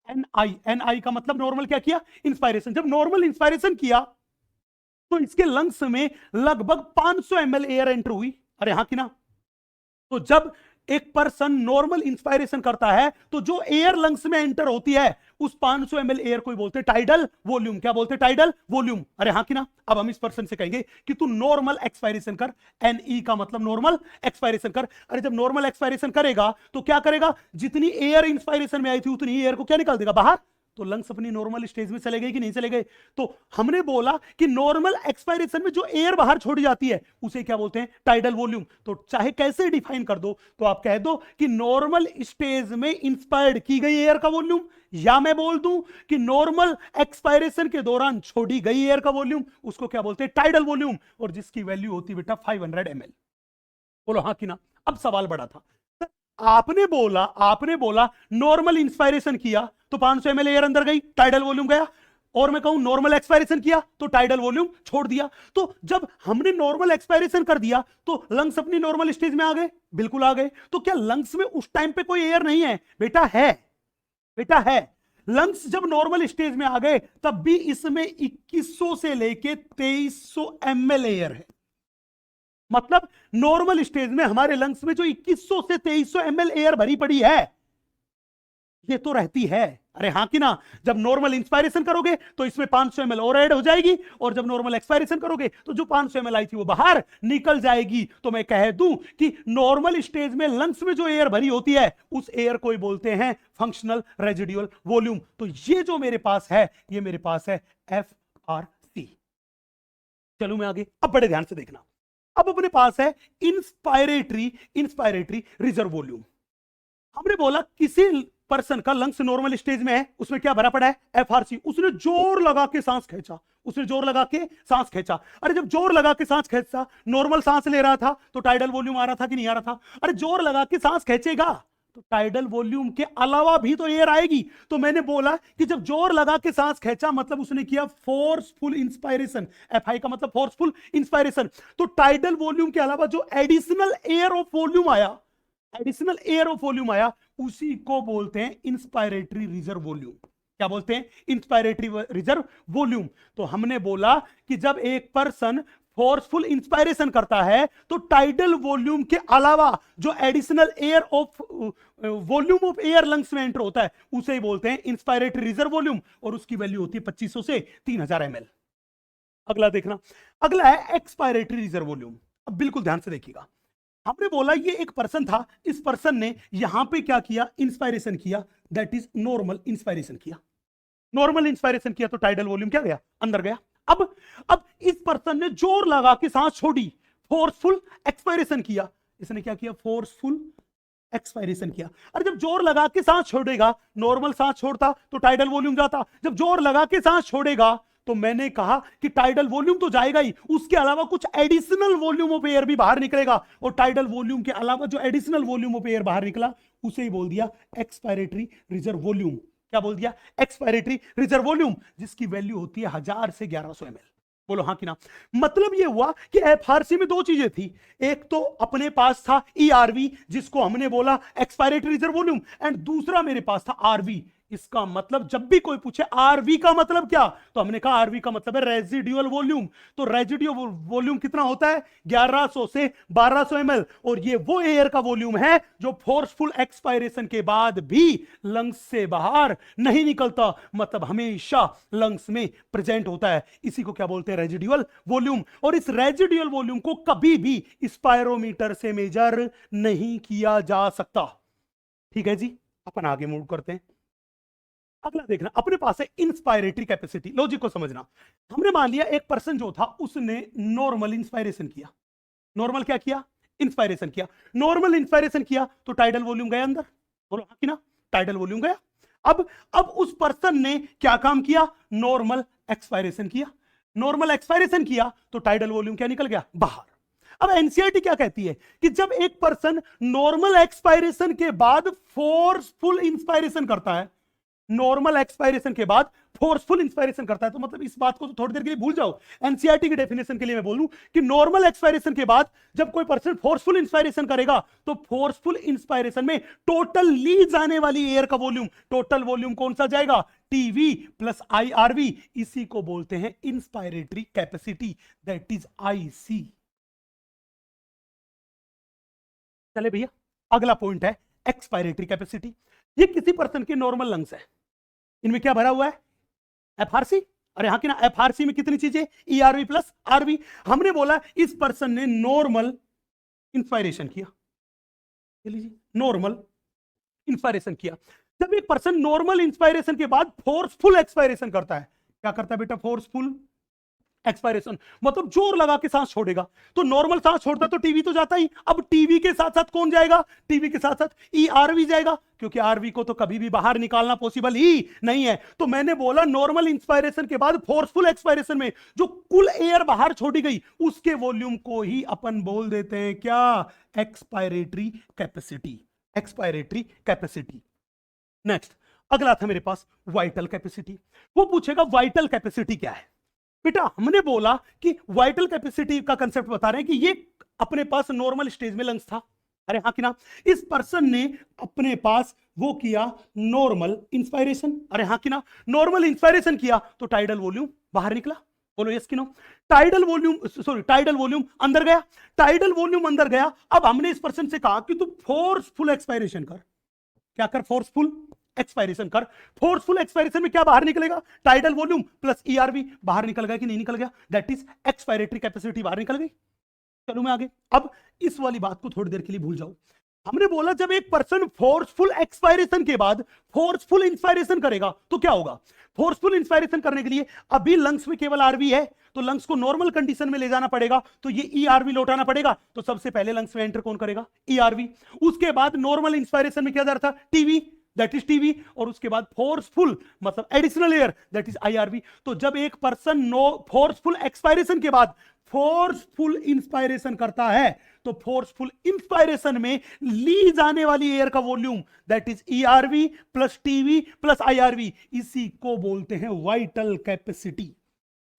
NI का मतलब नॉर्मल क्या किया? इंस्पायरेशन। जब नॉर्मल इंस्पायरेशन किया तो इसके लंग्स में लगभग 500 ml एयर एंटर हुई। अरे हाँ कि ना। तो जब एक पर्सन नॉर्मल इंस्पायरेशन करता है तो जो एयर लंग्स में एंटर होती है उस 500 ml एयर को बोलते हैं टाइडल वॉल्यूम। क्या बोलते हैं? Tidal volume. अरे हाँ कि ना। अब हम इस पर्सन से कहेंगे कि तू नॉर्मल एक्सपायरेशन कर। NE का मतलब नॉर्मल एक्सपायरेशन कर। अरे जब नॉर्मल एक्सपायरेशन करेगा तो क्या करेगा? जितनी एयर इंस्पायरेशन में आई थी उतनी एयर को क्या निकाल देगा? बाहर। तो लंग्स अपनी नॉर्मल स्टेज में चले गए कि नहीं चले गए? तो हमने बोला कि नॉर्मल एक्सपायरेशन में जो एयर बाहर छोड़ी जाती है उसे क्या बोलते हैं? Tidal volume. तो चाहे कैसे डिफाइन कर दो, तो आप कह दो कि नॉर्मल स्टेज में इंस्पायर्ड की गई एयर का वॉल्यूम, या मैं बोल दूं कि नॉर्मल एक्सपायरेशन के दौरान छोड़ी गई एयर का वॉल्यूम, उसको क्या बोलते हैं? Tidal volume. और जिसकी वैल्यू होती बेटा 500 ml। बोलो हाँ कि ना। अब सवाल बड़ा था, आपने बोला नॉर्मल इंस्पायरेशन किया तो 500 ml एयर अंदर गई, टाइडल वॉल्यूम गया। और मैं कहूं नॉर्मल एक्सपायरेशन किया तो टाइडल वॉल्यूम छोड़ दिया। तो जब हमने नॉर्मल एक्सपायरेशन कर दिया तो लंग्स अपनी नॉर्मल स्टेज में आ गए? बिल्कुल आ गए। तो क्या लंग्स में उस टाइम पे कोई एयर नहीं है? बेटा है। बेटा है। लंग्स जब नॉर्मल स्टेज में आ गए तब भी इसमें 2100 से लेके 2300 ml एयर है। मतलब नॉर्मल स्टेज में हमारे लंग्स में जो 2100 से 2300 ml एयर भरी पड़ी है, ये तो रहती है। अरे हाँ कि ना। जब नॉर्मल इंस्पायरेशन करोगे तो इसमें 500 ml और ऐड हो जाएगी, और जब नॉर्मल एक्सपायरेशन करोगे तो जो 500 ml आई थी वो बाहर निकल जाएगी। तो मैं कह दूं कि नॉर्मल स्टेज में लंग्स में जो एयर भरी होती है उस एयर को बोलते हैं फंक्शनल रेजिडुअल वॉल्यूम। तो ये जो मेरे पास है, ये मेरे पास है FRC। चलो मैं आगे, अब बड़े ध्यान से देखना। अब अपने पास है इंस्पायरेटरी रिजर्व वॉल्यूम। हमने बोला किसी पर्सन का लंग्स नॉर्मल स्टेज में है, उसमें क्या भरा पड़ा है? FRC। उसने जोर लगा के सांस खींचा, अरे जब जोर लगा के सांस खींचा, नॉर्मल सांस ले रहा था तो टाइडल वॉल्यूम आ रहा था कि नहीं आ रहा था? अरे जोर लगा के सांस खींचेगा तो टाइडल वॉल्यूम के अलावा भी तो एयर आएगी। तो मैंने बोला कि जब जोर लगा के सांस खींचा मतलब उसने किया फोर्सफुल इंस्पायरेशन। FI का मतलब फोर्सफुल इंस्पायरेशन। तो टाइडल वॉल्यूम के अलावा जो एडिशनल एयर ऑफ वॉल्यूम आया, उसी को बोलते हैं इंस्पायरेटरी रिजर्व वॉल्यूम। क्या बोलते हैं? Inspiratory reserve volume. तो हमने बोला कि जब एक पर्सन फोर्सफुल इंस्पायरेशन करता है तो टाइडल वॉल्यूम के अलावा जो additional air of volume of air lungs में एंटर होता है उसे ही बोलते हैं इंस्पायरेटरी रिजर्व वॉल्यूम, और उसकी वैल्यू होती है 2500 से 3000 ml। अगला देखना, अगला है एक्सपायरेटरी रिजर्व वॉल्यूम। अब बिल्कुल ध्यान से देखिएगा। हमने बोला ये एक पर्सन था, इस पर्सन ने यहां पे क्या किया? इंस्पायरेशन किया, दैट इज नॉर्मल इंस्पायरेशन किया। तो टाइडल वॉल्यूम क्या गया? अंदर गया। अब इस पर्सन ने जोर लगा के सांस छोड़ी, फोर्सफुल एक्सपायरेशन किया। इसने क्या किया? फोर्सफुल एक्सपायरेशन किया। अरे जब जोर लगा के सांस छोड़ेगा, नॉर्मल सांस छोड़ता तो टाइडल वॉल्यूम जाता। जब जोर लगा के सांस छोड़ेगा तो मैंने कहा कि टाइडल वॉल्यूम तो जाएगा ही, उसके अलावा कुछ एडिशनल वॉल्यूम ऑफ एयर भी बाहर निकलेगा। और टाइडल वॉल्यूम के अलावा जो एडिशनल वॉल्यूम ऑफ एयर बाहर निकला उसे ही बोल दिया एक्सपायरेटरी रिजर्व वॉल्यूम। क्या बोल दिया? एक्सपायरेटरी रिजर्व वॉल्यूम, जिसकी वैल्यू होती है 1000 से 1100 ml। बोलो हाँ कि ना। मतलब ये हुआ कि FRC में दो चीजें थी, एक तो अपने पास था ERV जिसको हमने बोला एक्सपायरेटरी रिजर्व वॉल्यूम, एंड दूसरा मेरे पास था RV। इसका मतलब जब भी कोई पूछे आरवी का मतलब क्या, तो हमने कहा आरवी का मतलब है रेजिडुअल वॉल्यूम। तो रेजिडुअल वॉल्यूम कितना होता है? 1100 से 1200 ml। और ये वो एयर का वॉल्यूम है जो फोर्सफुल एक्सपायरेशन के बाद भी लंग्स से बाहर नहीं निकलता, मतलब हमेशा लंग्स में प्रेजेंट होता है। इसी को क्या बोलते हैं? Residual volume. और इस रेजिडुअल वॉल्यूम को कभी भी स्पायरोमीटर से मेजर नहीं किया जा सकता। ठीक है जी, अपन आगे मूव करते हैं। अगला देखना, अपने पास है इंस्पायरेटरी कैपेसिटी। लॉजिक को समझना, हमने मान लिया एक पर्सन जो था उसने नॉर्मल इंस्पायरेशन किया। नॉर्मल क्या किया? इंस्पायरेशन किया। नॉर्मल इंस्पायरेशन किया तो टाइडल वॉल्यूम गया अंदर, बोलो हाँ कि ना? टाइडल वॉल्यूम गया। अब उस पर्सन ने क्या काम किया? नॉर्मल एक्सपायरेशन किया। नॉर्मल एक्सपायरेशन किया तो टाइडल वॉल्यूम क्या निकल गया? बाहर। अब एनसीईआरटी क्या कहती है कि जब एक पर्सन नॉर्मल एक्सपायरेशन के बाद फोर्सफुल इंस्पायरेशन करता है, नॉर्मल एक्सपायरेशन के बाद फोर्सफुल इंस्पायरेशन करता है, तो मतलब इस बात को तो थोड़ी देर के लिए भूल जाओ। एनसीईआरटी की डेफिनेशन के लिए मैं बोलूं कि नॉर्मल एक्सपायरेशन के बाद जब कोई पर्सन फोर्सफुल इंस्पायरेशन करेगा तो फोर्सफुल इंस्पायरेशन में टोटल ली जाने वाली एयर का वॉल्यूम, टोटल वॉल्यूम कौन सा जाएगा? TV plus IRV. इसी को बोलते हैं inspiratory capacity, that is IC. चले भैया, अगला पॉइंट है एक्सपायरेटरी कैपेसिटी। ये किसी पर्सन के नॉर्मल लंग्स है, इनमें क्या भरा हुआ है? एफआरसी। अरे हाँ कि ना? एफआरसी में कितनी चीजें? ERV plus RV. हमने बोला इस पर्सन ने नॉर्मल इंस्पायरेशन किया, नॉर्मल इंस्पायरेशन किया। जब एक पर्सन नॉर्मल इंस्पायरेशन के बाद फोर्सफुल एक्सपायरेशन करता है, क्या करता है बेटा? फोर्सफुल एक्सपायरेशन, मतलब जोर लगा के सांस छोड़ेगा। तो नॉर्मल सांस छोड़ता तो टीवी तो जाता ही, अब टीवी के साथ साथ कौन जाएगा? टीवी के साथ साथ ईआरवी जाएगा, क्योंकि आरवी को तो कभी भी बाहर निकालना पॉसिबल ही नहीं है। तो मैंने बोला नॉर्मल इंस्पायरेशन के बाद फोर्सफुल एक्सपायरेशन में जो कुल एयर बाहर छोड़ी गई उसके वॉल्यूम को ही अपन बोल देते हैं क्या? Expiratory capacity. Expiratory capacity. Next, अगला था मेरे पास वाइटल कैपेसिटी। वो पूछेगा वाइटल कैपेसिटी क्या है? बेटा हमने बोला कि वाइटल कैपेसिटी का कंसेप्ट बता रहे हैं कि ये अपने पास नॉर्मल स्टेज में लंग्स था। अरे हाँ कि ना? इस पर्सन ने अपने पास वो किया नॉर्मल इंस्पायरेशन। अरे हाँ कि ना? नॉर्मल इंस्पायरेशन किया तो टाइडल वॉल्यूम बाहर निकला, बोलो यस कि नो? टाइडल वॉल्यूम अंदर गया। टाइडल वॉल्यूम अंदर गया। अब हमने इस पर्सन से कहा कि तू फोर्सफुल एक्सपायरेशन कर। क्या कर? फोर्सफुल एक्सपायरेशन कर। फोर्सफुल एक्सपायरेशन में क्या बाहर निकलेगा? Tidal volume plus ERV. बाहर निकल गया कि नहीं निकल गया? दैट इज एक्सपायरेटरी कैपेसिटी, बाहर निकल गई। चलो मैं आगे, अब इस वाली बात को थोड़ी देर के लिए भूल जाओ। हमने बोला जब एक पर्सन फोर्सफुल एक्सपायरेशन के बाद फोर्सफुल इंस्पायरेशन करेगा तो क्या होगा? फोर्सफुल इंस्पायरेशन करने के लिए अभी लंग्स में केवल आरवी है, तो लंग्स को नॉर्मल कंडीशन में ले जाना पड़ेगा, तो ये ईआरवी लौटाना पड़ेगा। तो सबसे पहले लंग्स में एंटर कौन करेगा? ईआरवी। उसके बाद नॉर्मल इंस्पायरेशन में क्या जा रहा था? TV, that is TV. और उसके बाद फोर्सफुल मतलब additional air, that is IRV. तो जब एक पर्सन फोर्सफुल एक्सपायरेशन के बाद फोर्सफुल इंस्पायरेशन करता है तो फोर्सफुल इंस्पायरेशन में ली जाने वाली एयर का volume, that is ERV plus TV plus IRV, इसी को बोलते हैं वाइटल कैपेसिटी।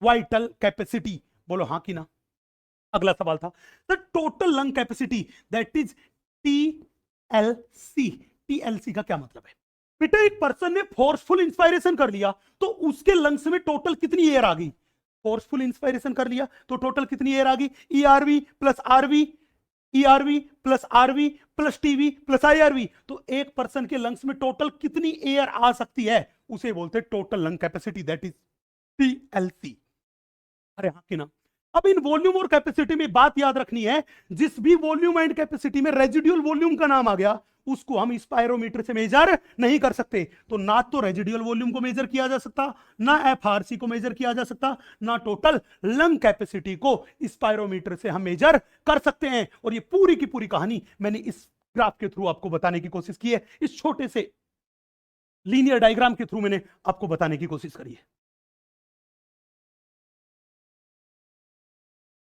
वाइटल कैपेसिटी, बोलो हाँ कि ना? अगला सवाल था the total lung capacity, that is TLC. TLC का क्या मतलब है? बेटा एक पर्सन ने फोर्सफुल इंस्पायरेशन कर लिया तो उसके लंग्स में टोटल कितनी एयर आ गई? फोर्सफुल इंस्पायरेशन कर लिया तो टोटल कितनी एयर आ गई? ERV plus RV, ERV plus RV plus TV plus IRV. तो एक पर्सन के लंग्स में टोटल कितनी एयर आ सकती है? उसे बोलते हैं total lung capacity, that is TLC. अरे हाँ कि ना? अब इन वॉल्यूम और कैपेसिटी में बात याद रखनी है, जिस भी वॉल्यूम एंड कैपेसिटी में रेजिडुअल वॉल्यूम का नाम आ गया उसको हम स्पायरोमीटर से मेजर नहीं कर सकते। तो ना तो रेजिडुअल वॉल्यूम को मेजर किया जा सकता, ना एफआरसी को मेजर किया जा सकता, ना टोटल लंग कैपेसिटी को स्पायरोमीटर से हम मेजर कर सकते हैं। और ये पूरी की पूरी कहानी मैंने इस ग्राफ के थ्रू आपको बताने की कोशिश की है, इस छोटे से लीनियर डायग्राम के थ्रू मैंने आपको बताने की कोशिश करी है।